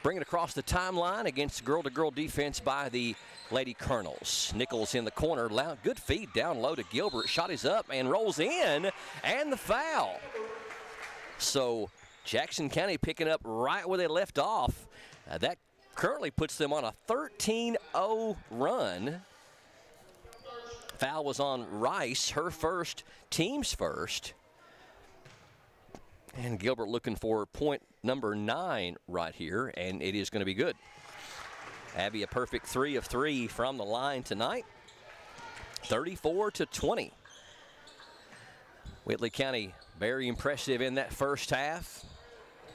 bring it across the timeline against girl-to-girl defense by the Lady Colonels. Nichols in the corner, good feed down low to Gilbert. Shot is up and rolls in, and the foul. So Jackson County picking up right where they left off. That currently puts them on a 13-0 run. Foul was on Rice, her first, team's first. And Gilbert looking for point number 9 right here, and it is going to be good. Abby a perfect 3 of 3 from the line tonight. 34-20. Whitley County very impressive in that first half.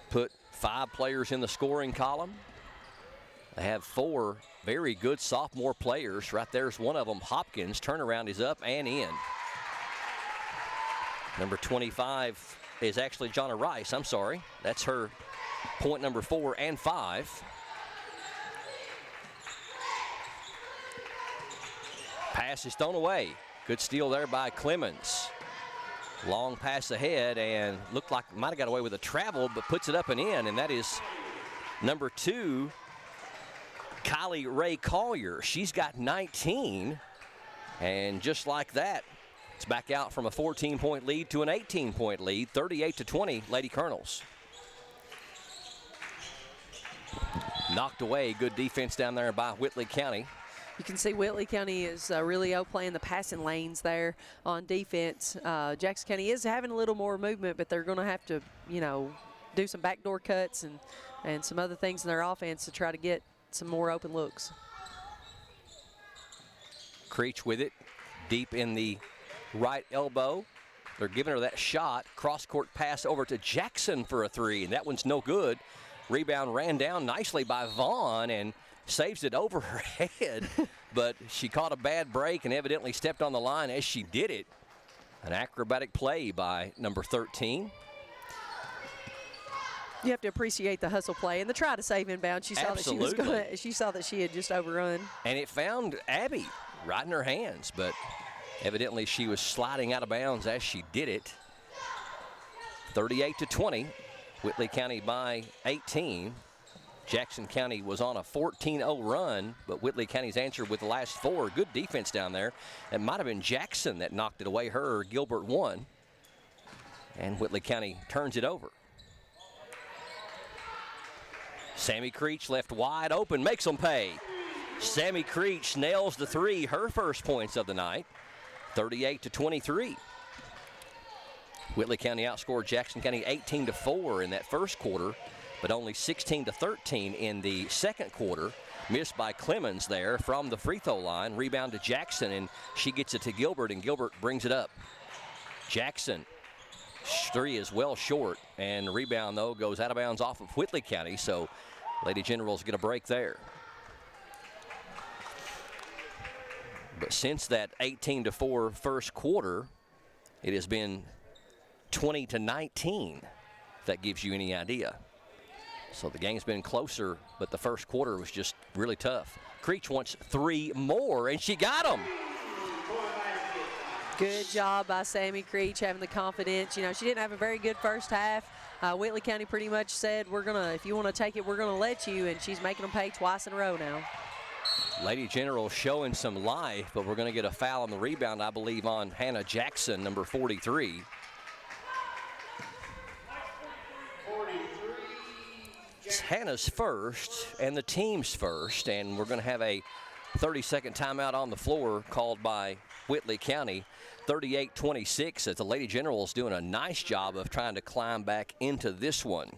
Put 5 players in the scoring column. They have 4 very good sophomore players. Right there's one of them, Hopkins. Turnaround is up and in. Number 25 is actually Jonna Rice. I'm sorry. That's her point number 4 and 5. Pass is thrown away. Good steal there by Clemens. Long pass ahead and looked like might have got away with a travel, but puts it up and in, and that is number 2, Kylie Ray Collier. She's got 19. And just like that, it's back out from a 14-point lead to an 18-point lead, 38-20, Lady Colonels. Knocked away, good defense down there by Whitley County. You can see Whitley County is really playing the passing lanes there on defense. Jackson County is having a little more movement, but they're going to have to, do some backdoor cuts and some other things in their offense to try to get some more open looks. Creech with it, deep in the right elbow. They're giving her that shot. Cross-court pass over to Jackson for a three, and that one's no good. Rebound ran down nicely by Vaughn and saves it over her head, but she caught a bad break and evidently stepped on the line as she did it. An acrobatic play by number 13. You have to appreciate the hustle play and the try to save inbound. She saw that she had just overrun. And it found Abby right in her hands, but evidently she was sliding out of bounds as she did it. 38-20, Whitley County by 18. Jackson County was on a 14-0 run, but Whitley County's answered with the last four. Good defense down there. It might have been Jackson that knocked it away. Her, Gilbert won. And Whitley County turns it over. Sammy Creech left wide open, makes them pay. Sammy Creech nails the three, her first points of the night, 38-23. Whitley County outscored Jackson County 18-4 in that first quarter, but only 16-13 in the second quarter. Missed by Clemens there from the free throw line. Rebound to Jackson, and she gets it to Gilbert, and Gilbert brings it up. Jackson, three is well short, and the rebound, though, goes out of bounds off of Whitley County, so Lady Generals get a break there. But since that 18-4 first quarter, it has been 20-19, if that gives you any idea. So the game's been closer, but the first quarter was just really tough. Creech wants three more, and she got them. Good job by Sammy Creech having the confidence. She didn't have a very good first half. Whitley County pretty much said, if you want to take it, we're going to let you, and she's making them pay twice in a row now. Lady General showing some life, but we're going to get a foul on the rebound, I believe, on Hannah Jackson, number 43. It's Hannah's first and the team's first, and we're going to have a 30-second timeout on the floor called by Whitley County. 38-26 as the Lady Generals doing a nice job of trying to climb back into this one.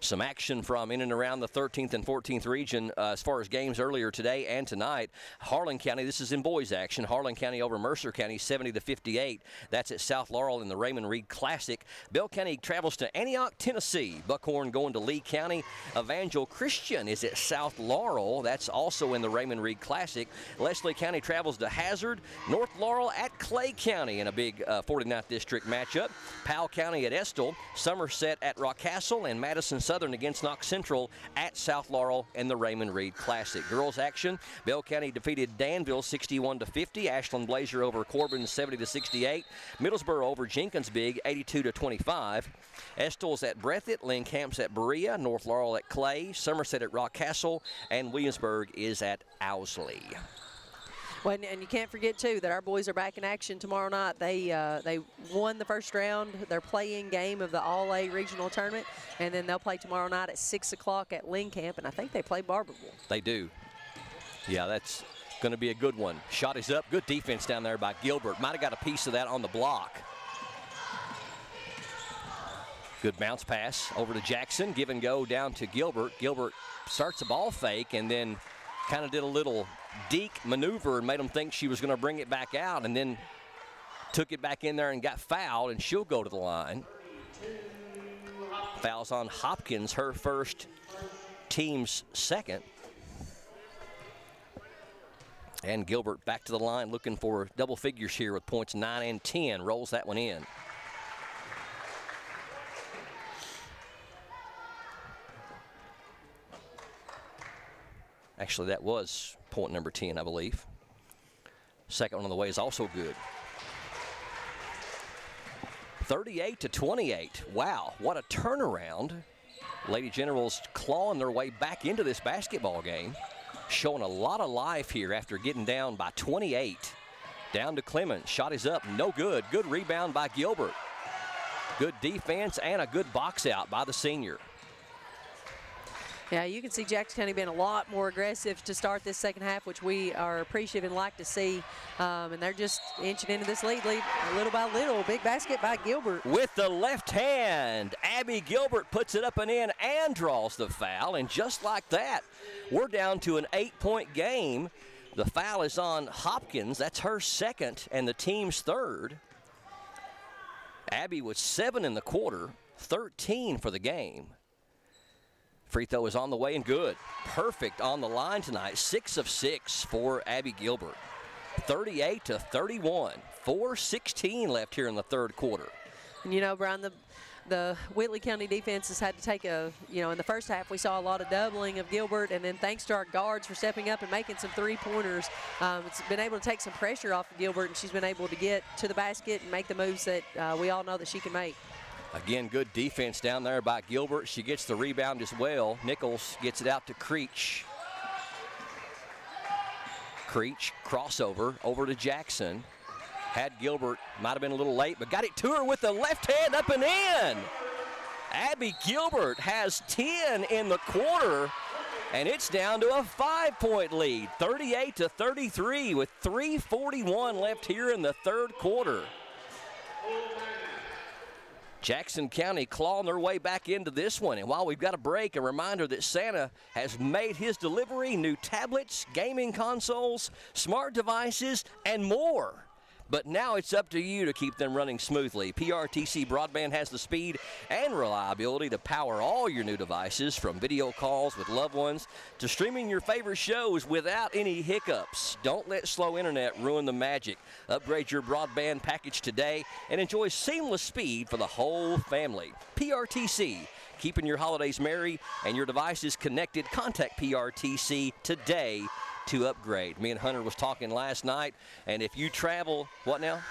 Some action from in and around the 13th and 14th region as far as games earlier today and tonight. Harlan County, this is in boys action. Harlan County over Mercer County 70-58. That's at South Laurel in the Raymond Reed Classic. Bell County travels to Antioch, Tennessee. Buckhorn going to Lee County. Evangel Christian is at South Laurel. That's also in the Raymond Reed Classic. Leslie County travels to Hazard. North Laurel at Clay County in a big 49th District matchup. Powell County at Estill, Somerset at Rockcastle, and Madison Southern against Knox Central at South Laurel in the Raymond Reed Classic. Girls action, Bell County defeated Danville 61-50. Ashland Blazer over Corbin 70-68. Middlesboro over Jenkins Big 82-25. Estill's at Breathitt, Lincamp's at Berea, North Laurel at Clay, Somerset at Rockcastle, and Williamsburg is at Owsley. Well, and you can't forget, too, that our boys are back in action tomorrow night. They won the first round, their play-in game of the All-A Regional Tournament, and then they'll play tomorrow night at 6 o'clock at Linkamp, and I think they play Barberville. They do. Yeah, that's going to be a good one. Shot is up. Good defense down there by Gilbert. Might have got a piece of that on the block. Good bounce pass over to Jackson. Give and go down to Gilbert. Gilbert starts a ball fake and then kind of did a little deke maneuver and made them think she was going to bring it back out, and then took it back in there and got fouled, and she'll go to the line. Fouls on Hopkins, her first, team's second. And Gilbert back to the line looking for double figures here with points 9 and 10. Rolls that one in. Actually, that was point number 10, I believe. Second one on the way is also good. 38-28. Wow, what a turnaround. Lady Generals clawing their way back into this basketball game. Showing a lot of life here after getting down by 28 Down to Clemens. Shot is up. No good. Good rebound by Gilbert. Good defense and a good box out by the senior. Yeah, you can see Jackson County being a lot more aggressive to start this second half, which we are appreciative and like to see. And they're just inching into this lead little by little. Big basket by Gilbert. With the left hand, Abby Gilbert puts it up and in and draws the foul. And just like that, we're down to an 8-point game. The foul is on Hopkins. That's her second and the team's third. Abby was 7 in the quarter, 13 for the game. Free throw is on the way and good. Perfect on the line tonight. 6 of 6 for Abby Gilbert. 38-31. 4:16 left here in the third quarter. And you know, Brian, the Whitley County defense has had to take in the first half we saw a lot of doubling of Gilbert, and then thanks to our guards for stepping up and making some three-pointers, it's been able to take some pressure off of Gilbert, and she's been able to get to the basket and make the moves that we all know that she can make. Again, good defense down there by Gilbert. She gets the rebound as well. Nichols gets it out to Creech. Creech, crossover, over to Jackson. Had Gilbert, might have been a little late, but got it to her with the left hand up and in. Abby Gilbert has 10 in the quarter, and it's down to a 5-point lead, 38-33 with 3:41 left here in the third quarter. Jackson County clawing their way back into this one. And while we've got a break, a reminder that Santa has made his delivery: new tablets, gaming consoles, smart devices, and more. But now it's up to you to keep them running smoothly. PRTC Broadband has the speed and reliability to power all your new devices, from video calls with loved ones to streaming your favorite shows without any hiccups. Don't let slow internet ruin the magic. Upgrade your broadband package today and enjoy seamless speed for the whole family. PRTC, keeping your holidays merry and your devices connected. Contact PRTC today to upgrade. Me and Hunter was talking last night, and if you travel, what now?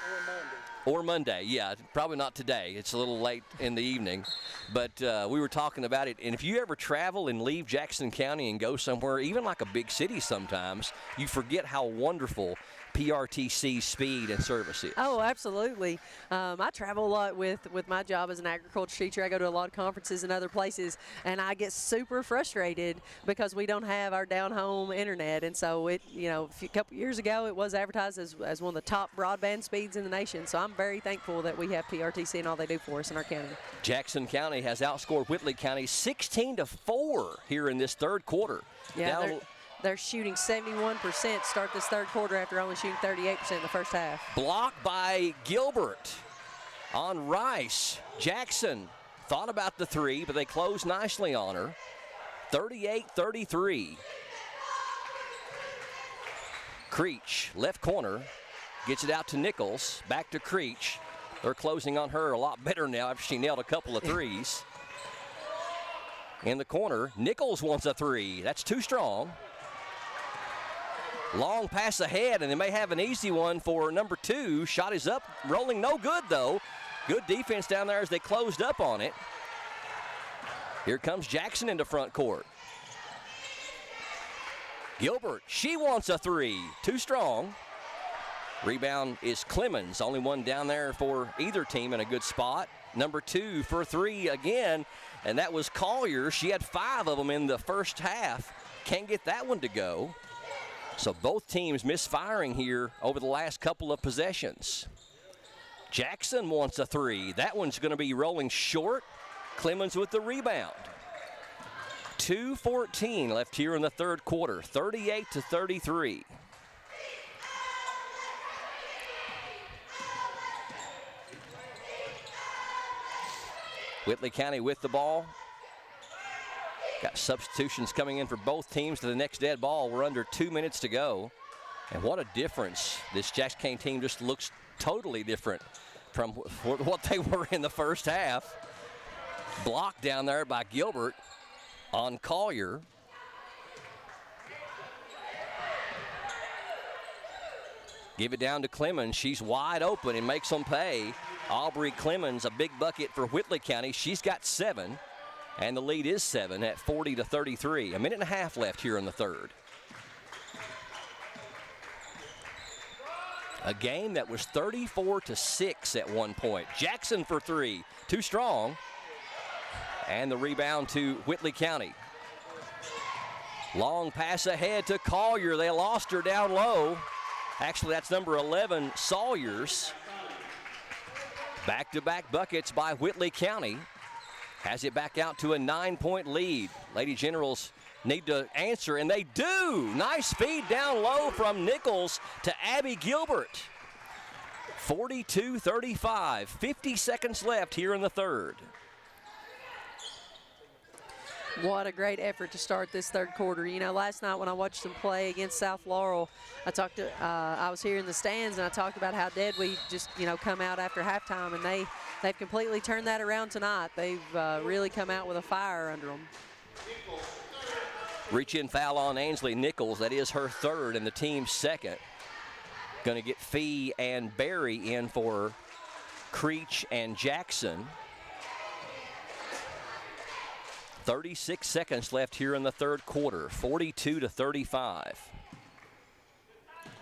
Or Monday, yeah, probably not today. It's a little late in the evening, but we were talking about it. And if you ever travel and leave Jackson County and go somewhere, even like a big city sometimes, you forget how wonderful PRTC speed and service is. Oh, absolutely. I travel a lot with my job as an agriculture teacher. I go to a lot of conferences and other places, and I get super frustrated because we don't have our down-home internet. And so a couple years ago, it was advertised as one of the top broadband speeds in the nation. So I'm very thankful that we have PRTC and all they do for us in our county. Jackson County has outscored Whitley County 16-4 here in this third quarter. Yeah, they're shooting 71% start this third quarter after only shooting 38% in the first half. Blocked by Gilbert on Rice. Jackson thought about the three, but they closed nicely on her. 38-33. Creech, left corner, gets it out to Nichols. Back to Creech. They're closing on her a lot better now after she nailed a couple of threes. In the corner, Nichols wants a three. That's too strong. Long pass ahead, and they may have an easy one for number 2. Shot is up, rolling no good, though. Good defense down there as they closed up on it. Here comes Jackson into front court. Gilbert, she wants a three. Too strong. Rebound is Clemens. Only one down there for either team in a good spot. Number 2 for 3 again, and that was Collier. She had 5 of them in the first half. Can't get that one to go. So both teams misfiring here over the last couple of possessions. Jackson wants a three. That one's going to be rolling short. Clemens with the rebound. 2:14 left here in the third quarter, 38-33. Whitley County with the ball. Got substitutions coming in for both teams to the next dead ball. We're under 2 minutes to go. And what a difference. This Jackson County team just looks totally different from what they were in the first half. Blocked down there by Gilbert on Collier. Give it down to Clemens. She's wide open and makes them pay. Aubrey Clemens, a big bucket for Whitley County. She's got 7. And the lead is 7 at 40-33. A minute and a half left here in the third. A game that was 34-6 at one point. Jackson for three, too strong. And the rebound to Whitley County. Long pass ahead to Collier. They lost her down low. Actually, that's number 11, Sawyers. Back-to-back buckets by Whitley County. Has it back out to a 9-point lead. Lady Generals need to answer, and they do. Nice feed down low from Nichols to Abby Gilbert. 42-35, 50 seconds left here in the third. What a great effort to start this third quarter. You know, last night when I watched them play against South Laurel, I was here in the stands and I talked about how dead we just, come out after halftime, and they've completely turned that around tonight. They've really come out with a fire under them. Reach-in foul on Ainsley Nichols. That is her third and the team's second. Going to get Fee and Barry in for Creech and Jackson. 36 seconds left here in the third quarter, 42-35.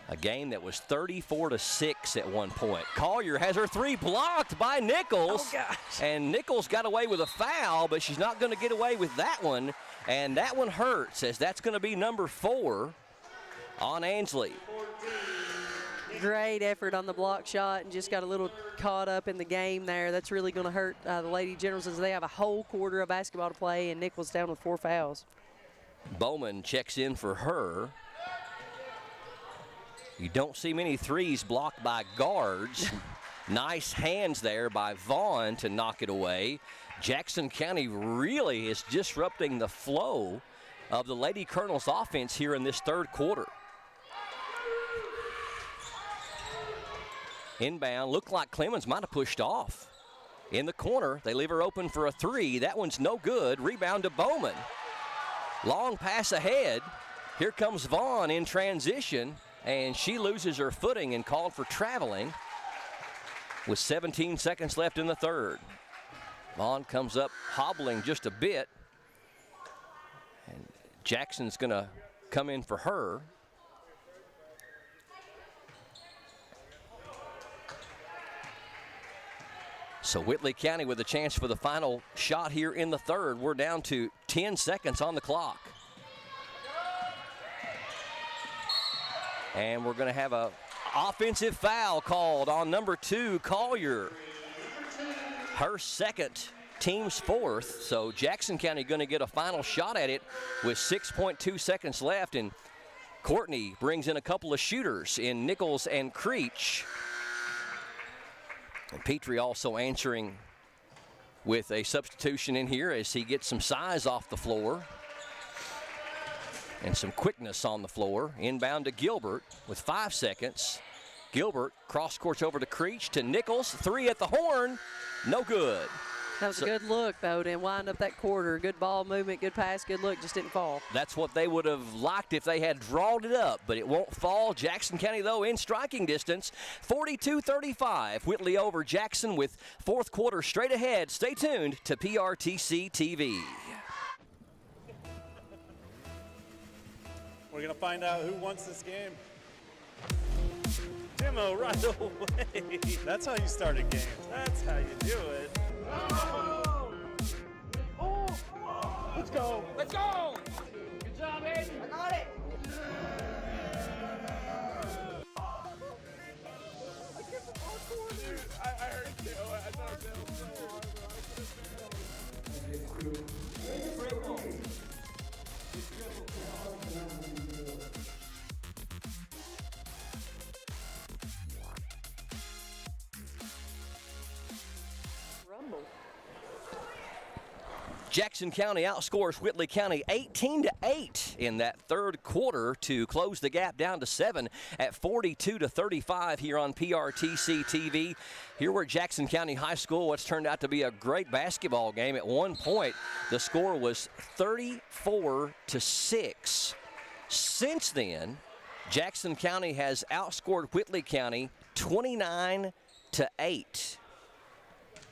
A game that was 34-6 at one point. Collier has her three blocked by Nichols. Oh, gosh. And Nichols got away with a foul, but she's not going to get away with that one. And that one hurts, as that's going to be number 4 on Ainsley. Great effort on the block shot and just got a little caught up in the game there. That's really going to hurt the Lady Generals, as they have a whole quarter of basketball to play, and Nichols down with 4 fouls. Bowman checks in for her. You don't see many threes blocked by guards. Nice hands there by Vaughn to knock it away. Jackson County really is disrupting the flow of the Lady Colonels offense here in this third quarter. Inbound, looked like Clemens might have pushed off. In the corner, they leave her open for a three. That one's no good. Rebound to Bowman. Long pass ahead. Here comes Vaughn in transition, and she loses her footing and called for traveling with 17 seconds left in the third. Vaughn comes up hobbling just a bit, and Jackson's going to come in for her. So Whitley County with a chance for the final shot here in the third. We're down to 10 seconds on the clock. And we're going to have an offensive foul called on number 2, Collier. Her second, team's 4th. So Jackson County going to get a final shot at it with 6.2 seconds left. And Courtney brings in a couple of shooters in Nichols and Creech. And Petrie also answering with a substitution in here as he gets some size off the floor and some quickness on the floor. Inbound to Gilbert with 5 seconds. Gilbert cross courts over to Creech to Nichols. 3 at the horn. No good. That was a good look, though, to wind up that quarter. Good ball movement, good pass, good look, just didn't fall. That's what they would have liked if they had drawn it up, but it won't fall. Jackson County, though, in striking distance. 42-35. Whitley over Jackson with fourth quarter straight ahead. Stay tuned to PRTC TV. We're going to find out who wants this game. Demo right away. That's how you start a game. That's how you do it. Let's go. Let's go. Good job, Aiden. I got it. I heard you. I thought that was so hard. Jackson County outscores Whitley County 18-8 in that third quarter to close the gap down to 7 at 42-35 here on PRTC TV. Here we're at Jackson County High School, what's turned out to be a great basketball game. At one point, the score was 34-6. Since then, Jackson County has outscored Whitley County 29-8.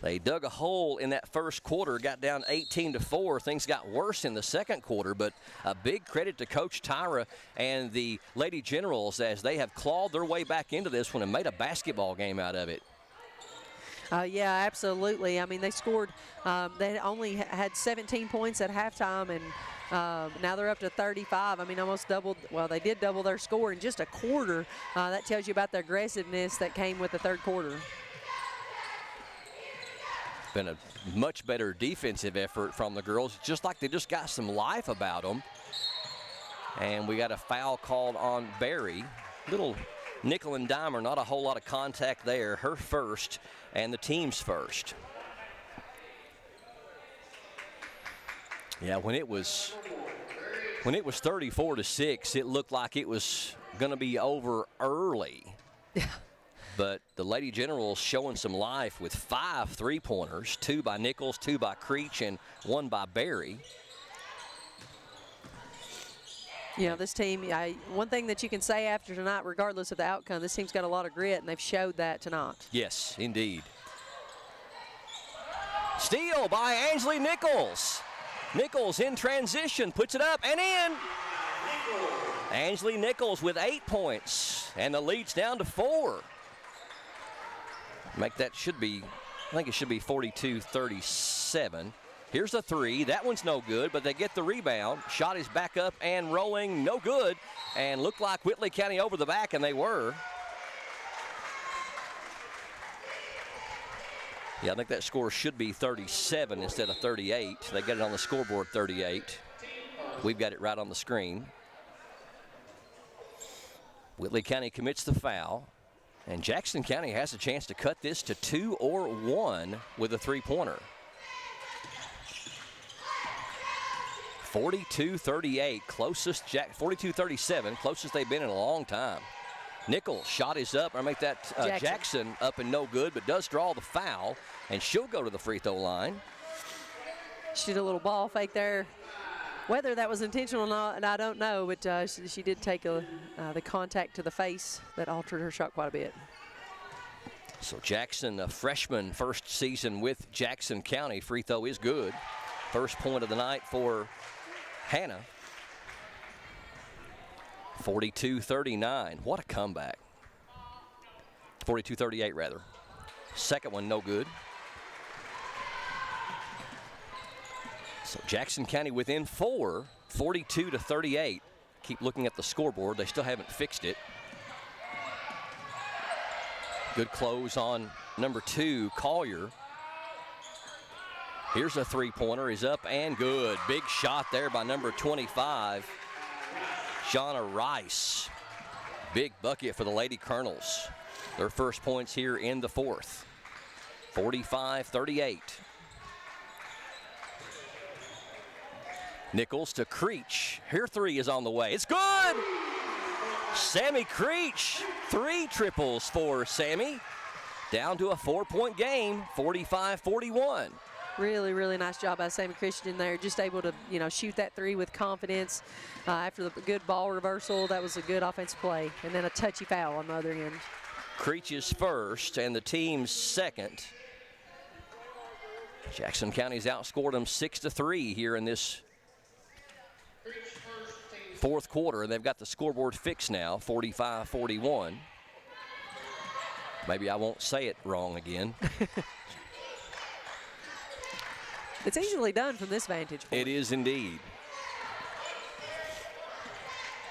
They dug a hole in that first quarter, got down 18-4. Things got worse in the second quarter, but a big credit to Coach Tyra and the Lady Generals as they have clawed their way back into this one and made a basketball game out of it. Yeah, absolutely. I mean, they scored, they only had 17 points at halftime, and now they're up to 35. I mean, almost doubled. Well, they did double their score in just a quarter. That tells you about the aggressiveness that came with the third quarter. Been a much better defensive effort from the girls, just like they just got some life about them. And we got a foul called on Barry. Little nickel and dimer, not a whole lot of contact there. Her first and the team's first. Yeah, when it was 34-6, it looked like it was going to be over early. Yeah. But the Lady Generals showing some life with 5 3-pointers, 2 by Nichols, 2 by Creech, and 1 by Barry. You know, this team, one thing that you can say after tonight, regardless of the outcome, this team's got a lot of grit, and they've showed that tonight. Yes, indeed. Steal by Ansley Nichols. Nichols in transition, puts it up and in. Ansley Nichols with 8 points, and the lead's down to 4. Make that should be, I think it should be 42-37. Here's the 3. That one's no good, but they get the rebound. Shot is back up and rolling, no good. And looked like Whitley County over the back, and they were. Yeah, I think that score should be 37 instead of 38. They got it on the scoreboard 38. We've got it right on the screen. Whitley County commits the foul. And Jackson County has a chance to cut this to 2 or 1 with a 3-pointer. 42-38, closest, 42-37, closest they've been in a long time. Nichols shot is up, or make that Jackson up and no good, but does draw the foul, and she'll go to the free throw line. She did a little ball fake there. Whether that was intentional or not, and I don't know, but she did take the contact to the face that altered her shot quite a bit. So Jackson, a freshman, first season with Jackson County. Free throw is good. First point of the night for Hannah. 42-39. What a comeback. 42-38, rather. Second one, no good. So Jackson County within 4, 42-38. Keep looking at the scoreboard. They still haven't fixed it. Good close on number 2, Collier. Here's a 3-pointer. Is up and good. Big shot there by number 25, Shauna Rice. Big bucket for the Lady Colonels. Their first points here in the fourth. 45-38. Nichols to Creech. Her 3 is on the way. It's good! Sammy Creech. 3 triples for Sammy. Down to a 4-point game, 45-41. Really, really nice job by Sammy Christian there. Just able to, shoot that 3 with confidence. After the good ball reversal, that was a good offensive play. And then a touchy foul on the other end. Creech is first and the team's second. Jackson County's outscored them 6-3 here in this fourth quarter. They've got the scoreboard fixed now, 45-41. Maybe I won't say it wrong again. It's easily done from this vantage point. It is indeed.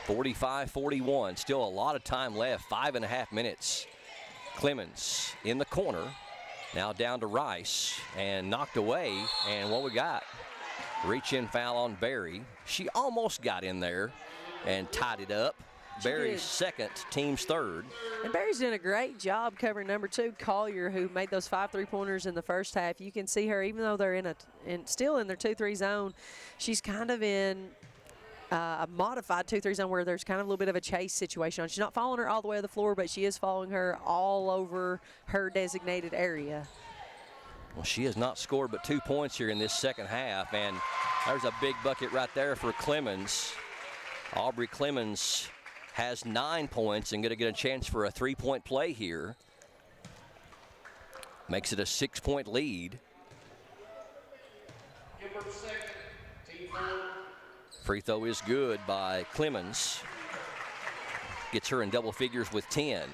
45-41, still a lot of time left, 5.5 minutes. Clemens in the corner, now down to Rice, and knocked away, and what we got? Reach-in foul on Barry. She almost got in there and tied it up. Barry's second, team's third. And Barry's doing a great job covering number 2, Collier, who made those 5 3-pointers in the first half. You can see her, even though they're still in their 2-3 zone, she's kind of in a modified 2-3 zone where there's kind of a little bit of a chase situation. She's not following her all the way to the floor, but she is following her all over her designated area. Well, she has not scored but 2 points here in this second half, and there's a big bucket right there for Clemens. Aubrey Clemens has 9 points and going to get a chance for a 3-point play here. Makes it a 6-point lead. Free throw is good by Clemens. Gets her in double figures with 10.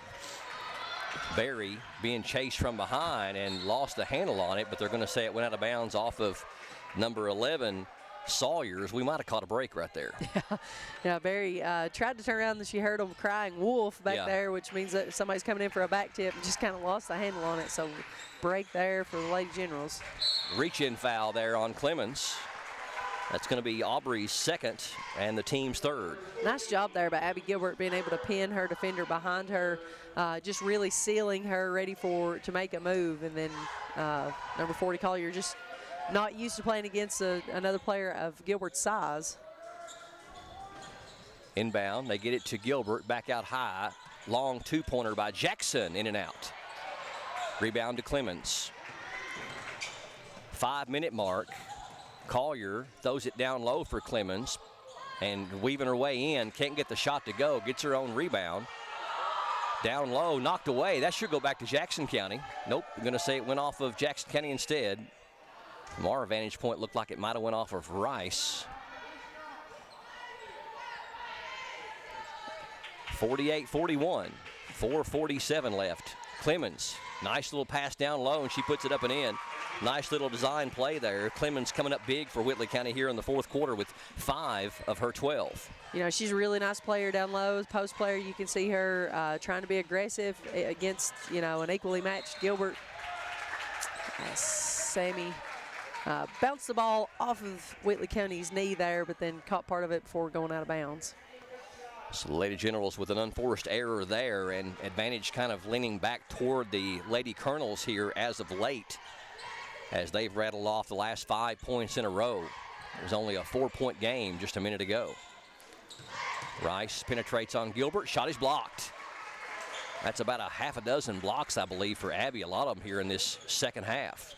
Berry being chased from behind and lost the handle on it, but they're going to say it went out of bounds off of number 11, Sawyers. We might have caught a break right there. Yeah, Berry tried to turn around and she heard him crying wolf back there, which means that somebody's coming in for a back tip and just kind of lost the handle on it. So break there for the Lady Generals. Reach-in foul there on Clemens. That's going to be Aubrey's second and the team's third. Nice job there by Abby Gilbert being able to pin her defender behind her, just really sealing her, ready to make a move. And then number 40 Collier just not used to playing against another player of Gilbert's size. Inbound, they get it to Gilbert, back out high. Long two-pointer by Jackson, in and out. Rebound to Clemens. 5-minute mark. Collier throws it down low for Clemens and weaving her way in. Can't get the shot to go. Gets her own rebound. Down low, knocked away. That should go back to Jackson County. Nope, I'm going to say it went off of Jackson County instead. From our vantage point, looked like it might have went off of Rice. 48-41, 4:47 left. Clemens, nice little pass down low, and she puts it up and in. Nice little design play there. Clemens coming up big for Whitley County here in the fourth quarter with 5 of her 12. You know, she's a really nice player down low, post player. You can see her trying to be aggressive against, you know, an equally matched Gilbert. Sammy bounced the ball off of Whitley County's knee there, but then caught part of it before going out of bounds. So the Lady Generals with an unforced error there, and advantage kind of leaning back toward the Lady Colonels here as of late, as they've rattled off the last 5 points in a row. It was only a 4-point game just a minute ago. Rice penetrates on Gilbert. Shot is blocked. That's about a half a dozen blocks, I believe, for Abby. A lot of them here in this second half.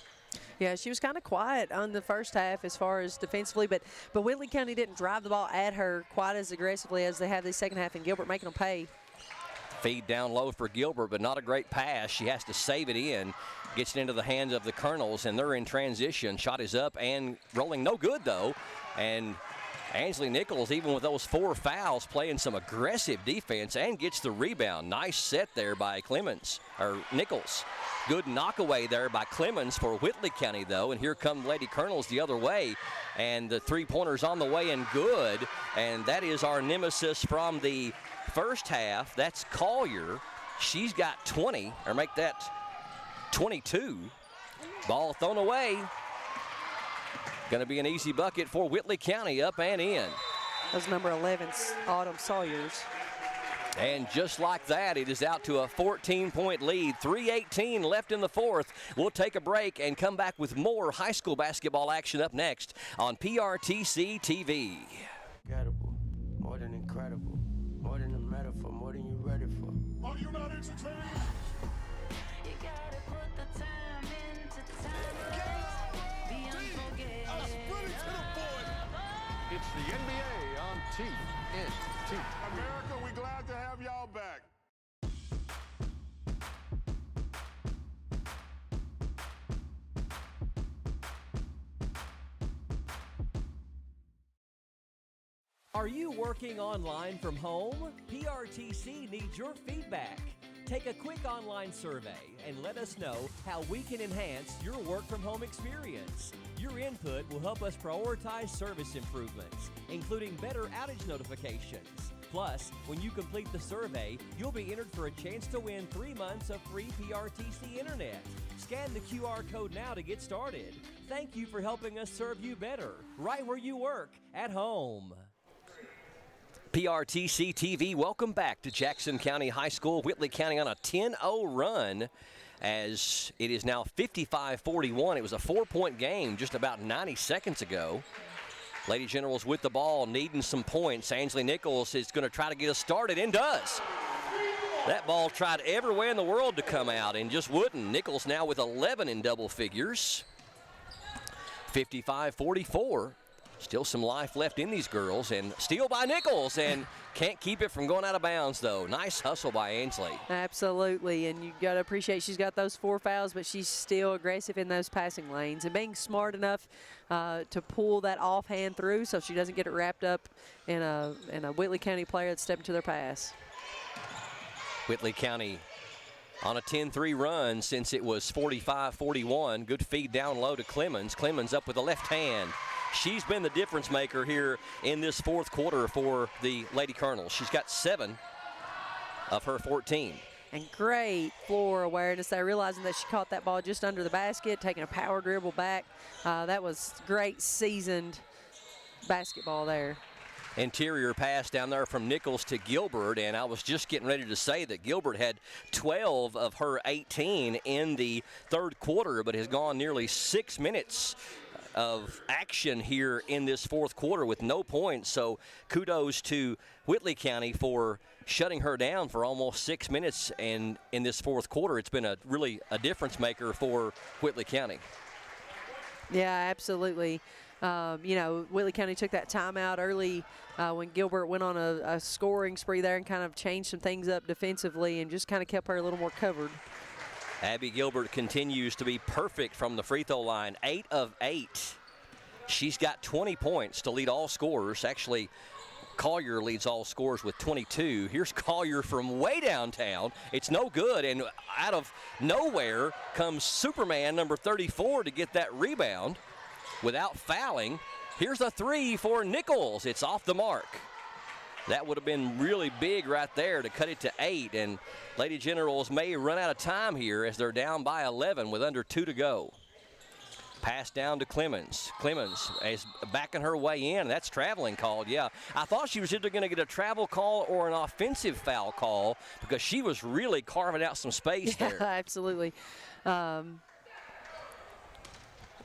Yeah, she was kind of quiet on the first half as far as defensively, but Whitley County didn't drive the ball at her quite as aggressively as they have the second half, and Gilbert making them pay. Feed down low for Gilbert, but not a great pass. She has to save it in. Gets it into the hands of the Colonels, and they're in transition. Shot is up and rolling. No good, though. And Ansley Nichols, even with those 4 fouls, playing some aggressive defense and gets the rebound. Nice set there by Nichols. Good knockaway there by Clemens for Whitley County, though. And here come Lady Colonels the other way. And the three-pointer's on the way and good. And that is our nemesis from the first half. That's Collier. She's got 20, or make that 22. Ball thrown away. Going to be an easy bucket for Whitley County, up and in. That's number 11, Autumn Sawyers. And just like that, it is out to a 14-point lead. 3:18 left in the fourth. We'll take a break and come back with more high school basketball action up next on PRTC TV. Incredible, more than incredible, more than a metaphor, more than you're ready for. Are you not entertained? You gotta put the time into time. Be unforgettable. It's the NBA on TNT. America, we're glad to have y'all back. Are you working online from home? PRTC needs your feedback. Take a quick online survey and let us know how we can enhance your work from home experience. Your input will help us prioritize service improvements, including better outage notifications. Plus, when you complete the survey, you'll be entered for a chance to win 3 months of free PRTC internet. Scan the QR code now to get started. Thank you for helping us serve you better, right where you work, at home. PRTC TV, welcome back to Jackson County High School. Whitley County on a 10-0 run as it is now 55-41. It was a 4-point game just about 90 seconds ago. Lady Generals with the ball, needing some points. Ansley Nichols is going to try to get us started and does. That ball tried everywhere in the world to come out and just wouldn't. Nichols now with 11 in double figures. 55-44. Still some life left in these girls, and steal by Nichols, and can't keep it from going out of bounds, though. Nice hustle by Ainsley. Absolutely, and you got to appreciate she's got those 4 fouls, but she's still aggressive in those passing lanes and being smart enough to pull that offhand through so she doesn't get it wrapped up in a Whitley County player that's stepping to their pass. Whitley County on a 10-3 run since it was 45-41. Good feed down low to Clemens. Clemens up with the left hand. She's been the difference maker here in this fourth quarter for the Lady Colonels. She's got 7 of her 14. And great floor awareness there, realizing that she caught that ball just under the basket, taking a power dribble back. That was great seasoned basketball there. Interior pass down there from Nichols to Gilbert, and I was just getting ready to say that Gilbert had 12 of her 18 in the third quarter, but has gone nearly 6 minutes of action here in this fourth quarter with no points. So kudos to Whitley County for shutting her down for almost 6 minutes, and in this fourth quarter it's been really a difference maker for Whitley County. Yeah, absolutely. You know, Whitley County took that timeout early when Gilbert went on a scoring spree there and kind of changed some things up defensively and just kind of kept her a little more covered. Abby Gilbert continues to be perfect from the free throw line, 8 of 8. She's got 20 points to lead all scorers. Actually, Collier leads all scorers with 22. Here's Collier from way downtown. It's no good, and out of nowhere comes Superman number 34 to get that rebound without fouling. Here's a 3 for Nichols. It's off the mark. That would have been really big right there to cut it to 8, and Lady Generals may run out of time here as they're down by 11 with under 2 to go. Pass down to Clemens. Clemens is backing her way in. That's traveling called, yeah. I thought she was either going to get a travel call or an offensive foul call because she was really carving out some space there. Yeah, absolutely.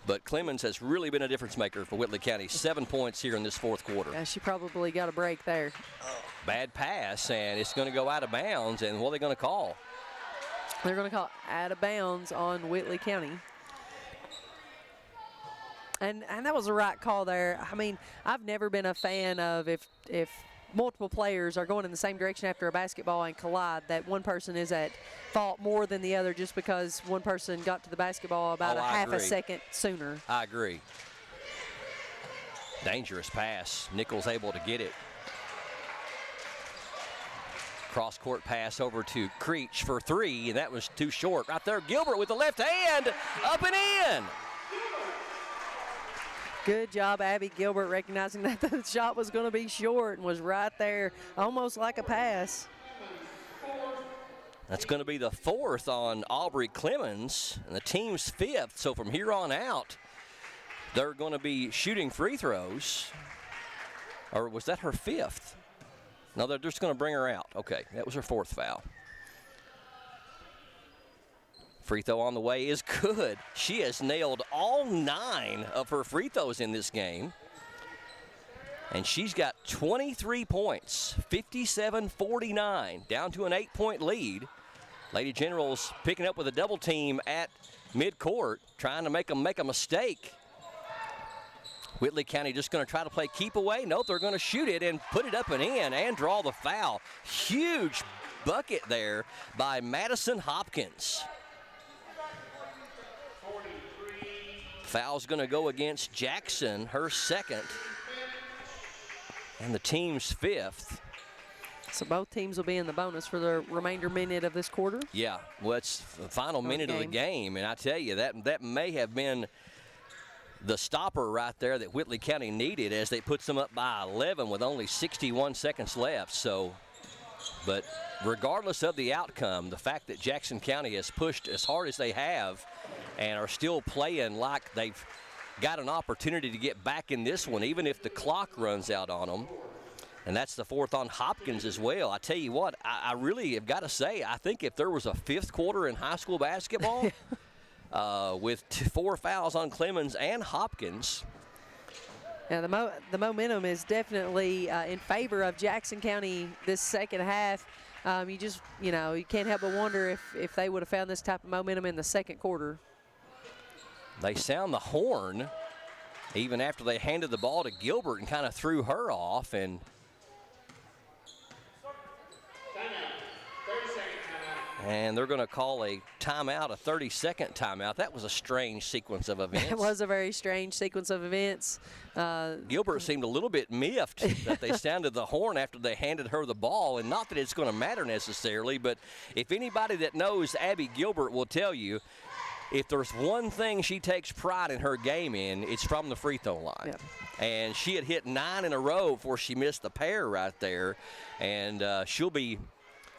But Clemens has really been a difference maker for Whitley County. 7 points here in this fourth quarter. Yeah, she probably got a break there. Bad pass, and it's going to go out of bounds. And what are they going to call? They're going to call out of bounds on Whitley County. And that was the right call there. I mean, I've never been a fan of if multiple players are going in the same direction after a basketball and collide, that one person is at fault more than the other just because one person got to the basketball about half a second sooner. I agree. Dangerous pass. Nichols able to get it. Cross-court pass over to Creech for 3, and that was too short. Right there, Gilbert with the left hand, up and in. Good job, Abby Gilbert, recognizing that the shot was going to be short and was right there, almost like a pass. That's going to be the 4th on Aubrey Clemens, and the team's 5th. So from here on out, they're going to be shooting free throws. Or was that her 5th? No, they're just going to bring her out. Okay, that was her 4th foul. Free throw on the way is good. She has nailed all 9 of her free throws in this game. And she's got 23 points, 57-49, down to an 8-point lead. Lady Generals picking up with a double team at midcourt, trying to make them make a mistake. Whitley County just going to try to play keep away. Nope, they're going to shoot it and put it up and in and draw the foul. Huge bucket there by Madison Hopkins. Foul's going to go against Jackson, her 2nd, and the team's 5th. So both teams will be in the bonus for the remainder minute of this quarter. Yeah, well, it's the final minute of the game, and I tell you, that may have been the stopper right there that Whitley County needed as they put them up by 11 with only 61 seconds left. So, but regardless of the outcome, the fact that Jackson County has pushed as hard as they have and are still playing like they've got an opportunity to get back in this one, even if the clock runs out on them. And that's the 4th on Hopkins as well. I tell you what, I really have got to say, I think if there was a 5th quarter in high school basketball with 4 fouls on Clemens and Hopkins. Yeah, the momentum is definitely in favor of Jackson County this second half. You can't help but wonder if they would have found this type of momentum in the second quarter. They sound the horn. even after they handed the ball to Gilbert and kind of threw her off. And they're going to call a timeout, a 30-second timeout. That was a strange sequence of events. It was a very strange sequence of events. Gilbert seemed a little bit miffed that they sounded the horn after they handed her the ball, and not that it's going to matter necessarily, but if anybody that knows Abby Gilbert will tell you, if there's one thing she takes pride in her game in, it's from the free throw line. Yep. And she had hit 9 in a row before she missed the pair right there, and she'll be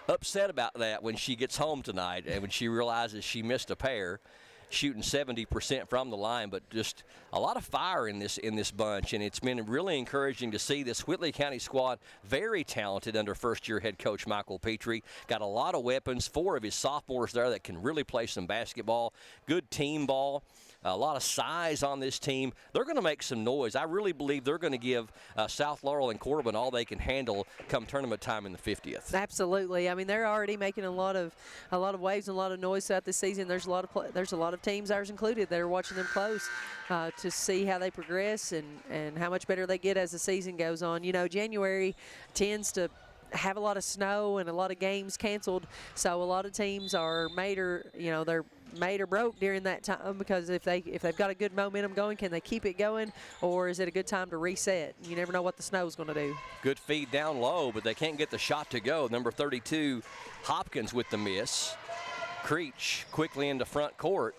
upset about that when she gets home tonight and when she realizes she missed a pair, shooting 70% from the line. But just a lot of fire in this bunch, and it's been really encouraging to see this Whitley County squad, very talented under first-year head coach Michael Petrie. Got a lot of weapons, 4 of his sophomores there that can really play some basketball, good team ball. A lot of size on this team. They're going to make some noise. I really believe they're going to give South Laurel and Corbin all they can handle come tournament time in the 50th. Absolutely. I mean, they're already making a lot of waves and a lot of noise throughout this season. There's a lot of teams, ours included, that are watching them close to see how they progress and how much better they get as the season goes on. You know, January tends to have a lot of snow and a lot of games canceled, so a lot of teams are they're made or broke during that time, because if they've got a good momentum going, can they keep it going, or is it a good time to reset? You never know what the snow is going to do. Good feed down low, but they can't get the shot to go. Number 32, Hopkins with the miss. Creech quickly into front court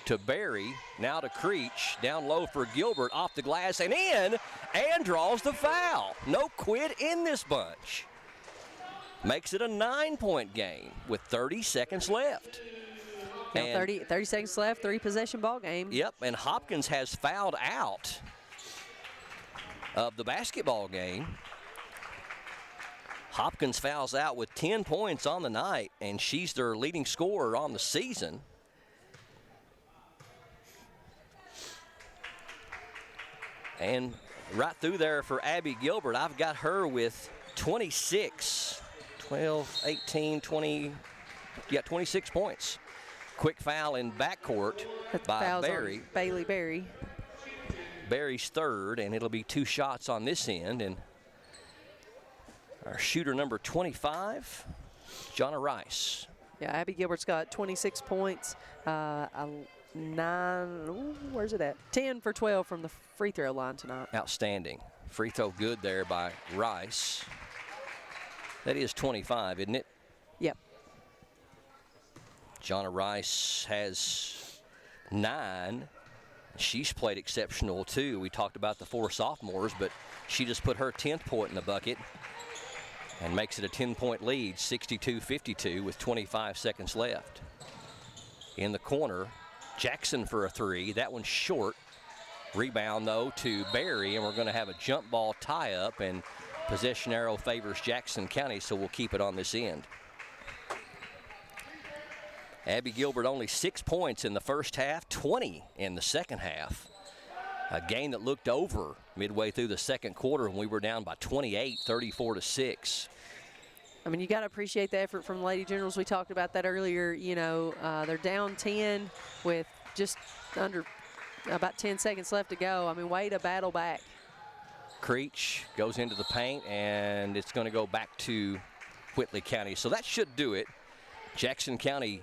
to Barry, now to Creech, down low for Gilbert, off the glass and in, and draws the foul. No quit in this bunch. Makes it a 9-point game with 30 seconds left. Yeah, 30 seconds left, 3-possession ball game. Yep, and Hopkins has fouled out of the basketball game. Hopkins fouls out with 10 points on the night, and she's their leading scorer on the season. And right through there for Abby Gilbert, I've got her with 26, 12, 18, 20, 26 points. Quick foul in backcourt by Barry. Bailey Barry. Barry's third, and it'll be 2 shots on this end. And our shooter number 25, Jonna Rice. Yeah, Abby Gilbert's got 26 points, 10 for 12 from the free throw line tonight. Outstanding. Free throw good there by Rice. That is 25, isn't it? Yep. Jonna Rice has 9. She's played exceptional too. We talked about the 4 sophomores, but she just put her 10th point in the bucket and makes it a 10-point lead, 62-52 with 25 seconds left. In the corner, Jackson for a 3. That one's short. Rebound, though, to Barry, and we're going to have a jump ball tie-up, and possession arrow favors Jackson County, so we'll keep it on this end. Abby Gilbert only 6 points in the first half, 20 in the second half. A game that looked over midway through the second quarter when we were down by 28, 34-6. I mean, you got to appreciate the effort from the Lady Generals. We talked about that earlier. You know, they're down 10 with just under about 10 seconds left to go. I mean, way to battle back. Creech goes into the paint, and it's going to go back to Whitley County. So that should do it. Jackson County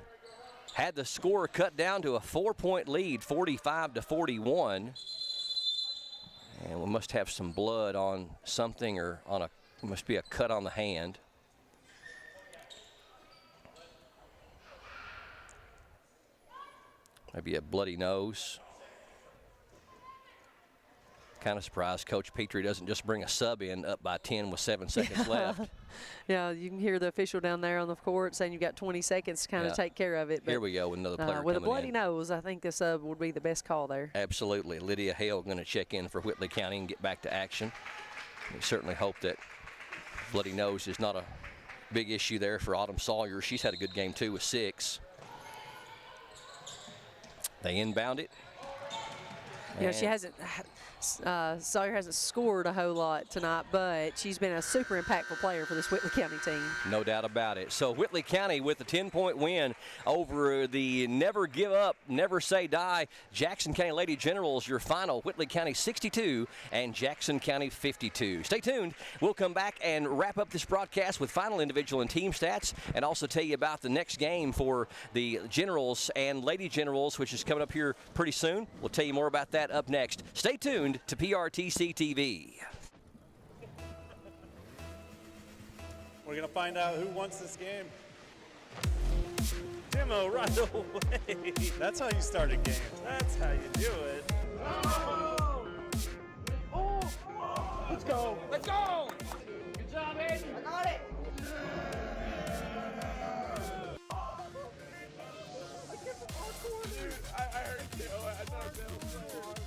had the score cut down to a 4-point lead, 45-41. And we must have some blood on something, or on a, must be a cut on the hand. Maybe a bloody nose. Kind of surprised Coach Petrie doesn't just bring a sub in up by 10 with 7 seconds left. Yeah, you can hear the official down there on the court saying you've got 20 seconds to kind of take care of it. Here we go with another player with a coming bloody in. nose, I think the sub would be the best call there. Absolutely. Lydia Hale going to check in for Whitley County and get back to action. We certainly hope that bloody nose is not a big issue there for Autumn Sawyer. She's had a good game too with 6. They inbound it. You know, she hasn't, Sawyer hasn't scored a whole lot tonight, but she's been a super impactful player for this Whitley County team. No doubt about it. So Whitley County with a 10-point win over the never give up, never say die Jackson County Lady Generals. Your final, Whitley County 62 and Jackson County 52. Stay tuned. We'll come back and wrap up this broadcast with final individual and team stats, and also tell you about the next game for the Generals and Lady Generals, which is coming up here pretty soon. We'll tell you more about that up next. Stay tuned to PRTC TV. We're going to find out who wants this game. Demo right away. That's how you start a game. That's how you do it. Let's go. Let's go. Good job, Aiden. I got it. I heard you. I thought that was so hard,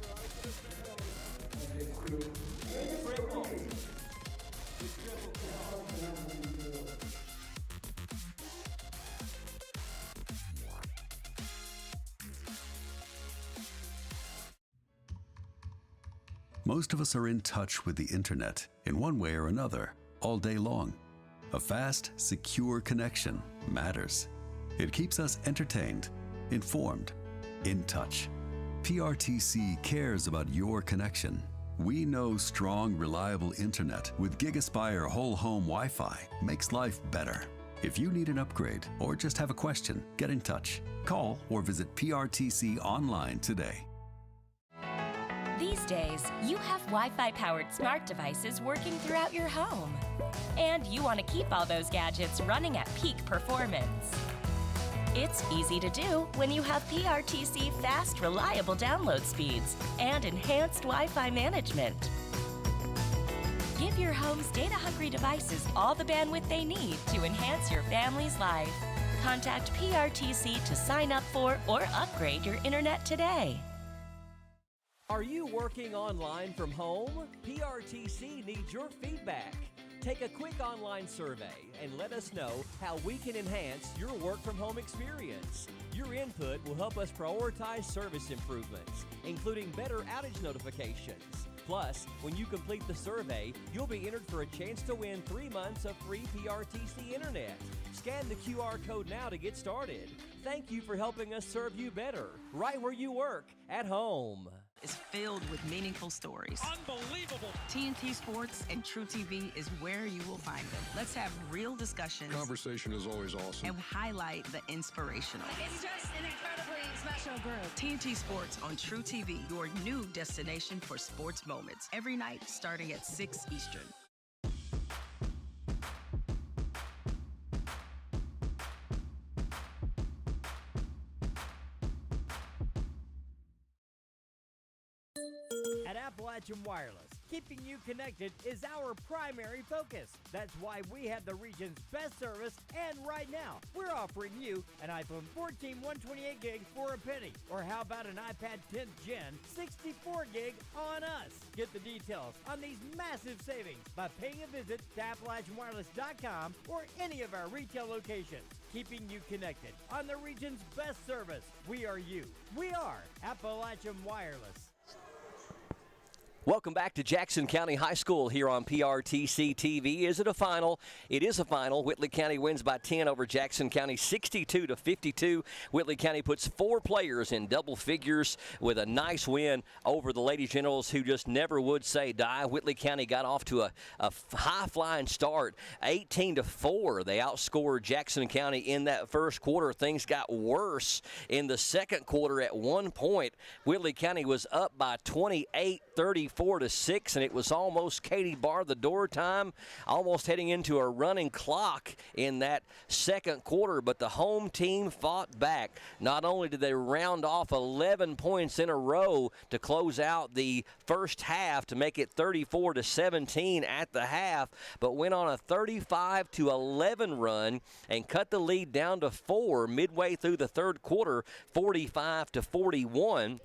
Most of us are in touch with the internet in one way or another all day long. A fast, secure connection matters. It keeps us entertained, informed, in touch. PRTC cares about your connection. We know strong, reliable internet with GigaSpire whole home Wi-Fi makes life better. If you need an upgrade or just have a question, get in touch. Call or visit PRTC online today. These days, you have Wi-Fi powered smart devices working throughout your home. And you want to keep all those gadgets running at peak performance. It's easy to do when you have PRTC fast, reliable download speeds and enhanced Wi-Fi management. Give your home's data-hungry devices all the bandwidth they need to enhance your family's life. Contact PRTC to sign up for or upgrade your internet today. Are you working online from home? PRTC needs your feedback. Take a quick online survey and let us know how we can enhance your work from home experience. Your input will help us prioritize service improvements, including better outage notifications. Plus, when you complete the survey, you'll be entered for a chance to win 3 months of free PRTC internet. Scan the QR code now to get started. Thank you for helping us serve you better, right where you work, at home. Is filled with meaningful stories. Unbelievable. TNT Sports and True TV is where you will find them. Let's have real discussions. Conversation is always awesome. And highlight the inspirational. It's just an incredibly special group. TNT Sports on True TV, your new destination for sports moments. Every night starting at 6 Eastern. At Appalachian Wireless, keeping you connected is our primary focus. That's why we have the region's best service, and right now, we're offering you an iPhone 14 128 gig for a penny. Or how about an iPad 10th Gen 64 gig on us? Get the details on these massive savings by paying a visit to AppalachianWireless.com or any of our retail locations. Keeping you connected on the region's best service. We are you. We are Appalachian Wireless. Welcome back to Jackson County High School here on PRTC TV. Is it a final? It is a final. Whitley County wins by 10 over Jackson County, 62-52. Whitley County puts 4 players in double figures with a nice win over the Lady Generals, who just never would say die. Whitley County got off to a high-flying start, 18-4. They outscored Jackson County in that first quarter. Things got worse in the second quarter. At one point, Whitley County was up by 28-34. 4-6, and it was almost Katie bar the door time, almost heading into a running clock in that second quarter, but the home team fought back. Not only did they round off 11 points in a row to close out the first half to make it 34-17 at the half, but went on a 35-11 run and cut the lead down to 4 midway through the third quarter, 45-41.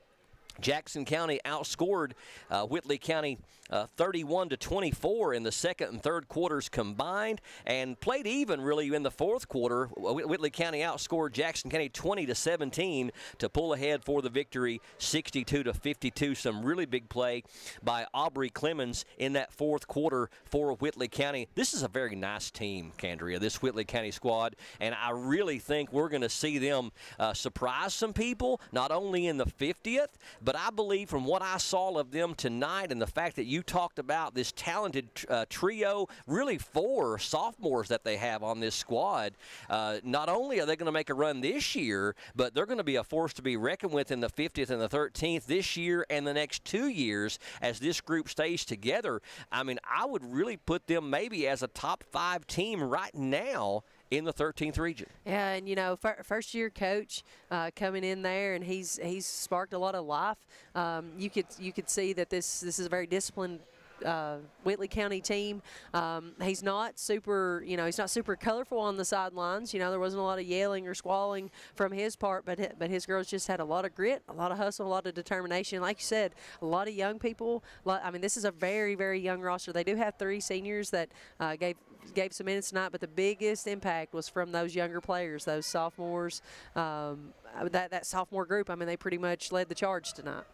Jackson County outscored Whitley County 31-24 in the second and third quarters combined, and played even really in the fourth quarter. Whitley County outscored Jackson County 20-17 to pull ahead for the victory, 62-52. Some really big play by Aubrey Clemens in that fourth quarter for Whitley County. This is a very nice team, Candria, this Whitley County squad, and I really think we're going to see them surprise some people, not only in the 50th, but I believe from what I saw of them tonight and the fact that you talked about this talented trio, really 4 sophomores that they have on this squad, not only are they going to make a run this year, but they're going to be a force to be reckoned with in the 50th and the 13th this year and the next 2 years as this group stays together. I mean, I would really put them maybe as a top 5 team right now in the 13th region. Yeah, and you know, first-year coach coming in there, and he's sparked a lot of life. You could see that this is a very disciplined Whitley County team. He's not super, he's not super colorful on the sidelines. You know, there wasn't a lot of yelling or squalling from his part, but his girls just had a lot of grit, a lot of hustle, a lot of determination. Like you said, a lot of young people. I mean, this is a very, very young roster. They do have 3 seniors that gave some minutes tonight, but the biggest impact was from those younger players, those sophomores. That sophomore group, I mean, they pretty much led the charge tonight.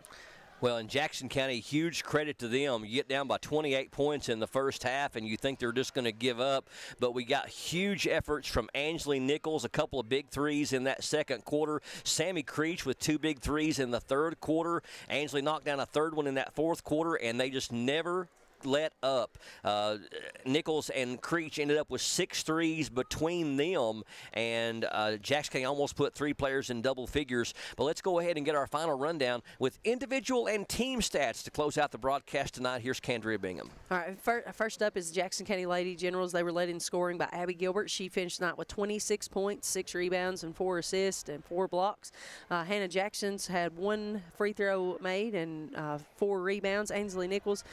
Well, in Jackson County, huge credit to them. You get down by 28 points in the first half, and you think they're just going to give up. But we got huge efforts from Angeli Nichols, a couple of big threes in that second quarter. Sammy Creech with 2 big threes in the third quarter. Angeli knocked down a third one in that fourth quarter, and they just never let up. Nichols and Creech ended up with 6 threes between them, and Jackson County almost put 3 players in double figures. But let's go ahead and get our final rundown with individual and team stats to close out the broadcast tonight. Here's Candria Bingham. All right, first up is Jackson County Lady Generals. They were led in scoring by Abby Gilbert. She finished the night with 26 points, 6 rebounds, and 4 assists and 4 blocks. Hannah Jackson's had 1 free throw made and 4 rebounds. Ainsley Nichols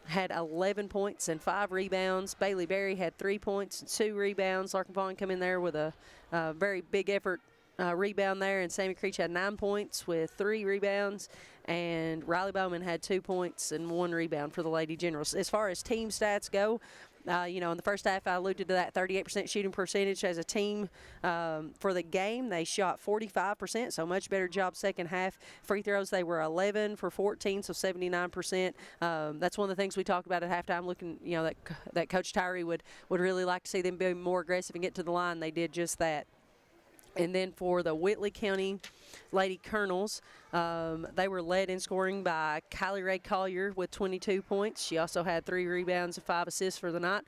had 11 points and 5 rebounds. Bailey Berry had 3 points and 2 rebounds. Larkin Vaughn come in there with a very big effort rebound there, and Sammy Creech had 9 points with 3 rebounds, and Riley Bowman had 2 points and 1 rebound for the Lady Generals. As far as team stats go, in the first half, I alluded to that 38% shooting percentage as a team. For the game, they shot 45%, so much better job second half. Free throws, they were 11 for 14, so 79%. That's one of the things we talked about at halftime, looking, that Coach Tyree would really like to see them be more aggressive and get to the line. They did just that. And then for the Whitley County Lady Colonels, they were led in scoring by Kylie Ray Collier with 22 points. She also had 3 rebounds and 5 assists for the night.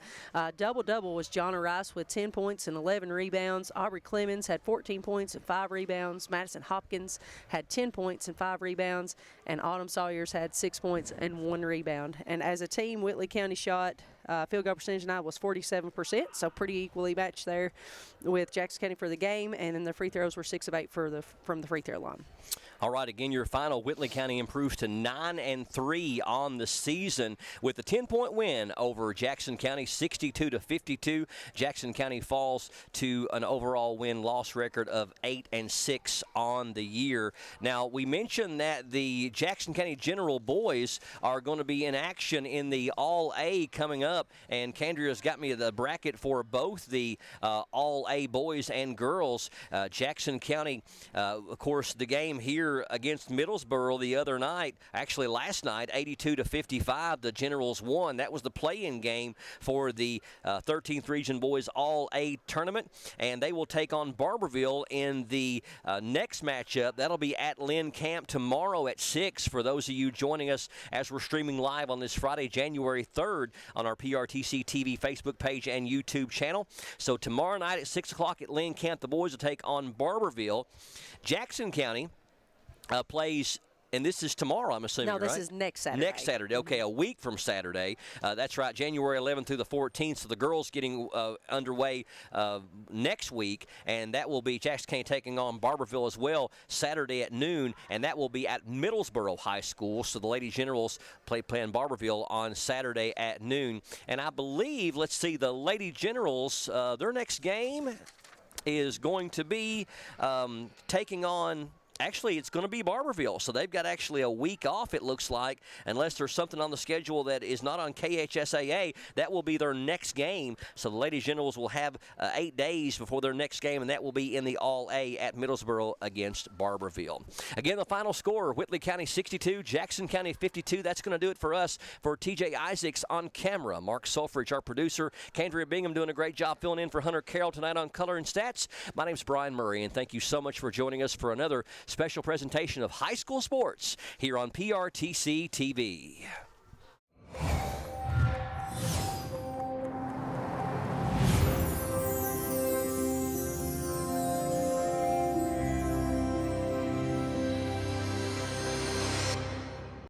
Double-double was Jonna Rice with 10 points and 11 rebounds. Aubrey Clemens had 14 points and 5 rebounds. Madison Hopkins had 10 points and 5 rebounds. And Autumn Sawyers had 6 points and 1 rebound. And as a team, Whitley County shot field goal percentage tonight was 47%, so pretty equally matched there with Jackson County for the game, and then the free throws were 6 of 8 from the free throw line. All right, again, your final, Whitley County improves to 9-3 on the season with a 10-point win over Jackson County, 62-52. Jackson County falls to an overall win-loss record of 8-6 on the year. Now, we mentioned that the Jackson County General boys are going to be in action in the All-A coming up, and Candria's got me the bracket for both the All-A boys and girls. Jackson County, of course, the game here against Middlesboro the other night, actually last night, 82-55, the Generals won. That was the play-in game for the 13th Region Boys All-A tournament, and they will take on Barberville in the next matchup. That'll be at Lynn Camp tomorrow at 6 for those of you joining us as we're streaming live on this Friday, January 3rd on our PRTC TV Facebook page and YouTube channel. So tomorrow night at 6 o'clock at Lynn Camp, the boys will take on Barberville. Jackson County plays, and this is tomorrow, I'm assuming, right? No, this right? is next Saturday. Next Saturday, okay, a week from Saturday. That's right, January 11th through the 14th. So the girls getting underway next week, and that will be Jackson County taking on Barberville as well Saturday at noon, and that will be at Middlesboro High School. So the Lady Generals playing Barberville on Saturday at noon. And I believe, let's see, the Lady Generals, their next game is going to be taking on Actually, it's going to be Barberville, so they've got actually a week off, it looks like, unless there's something on the schedule that is not on KHSAA. That will be their next game, so the Lady Generals will have 8 days before their next game, and that will be in the All-A at Middlesboro against Barberville. Again, the final score, Whitley County 62, Jackson County 52. That's going to do it for us. For TJ Isaacs on camera, Mark Sulfridge, our producer, Candria Bingham doing a great job filling in for Hunter Carroll tonight on Color and Stats. My name's Brian Murray, and thank you so much for joining us for another special presentation of high school sports here on PRTC TV.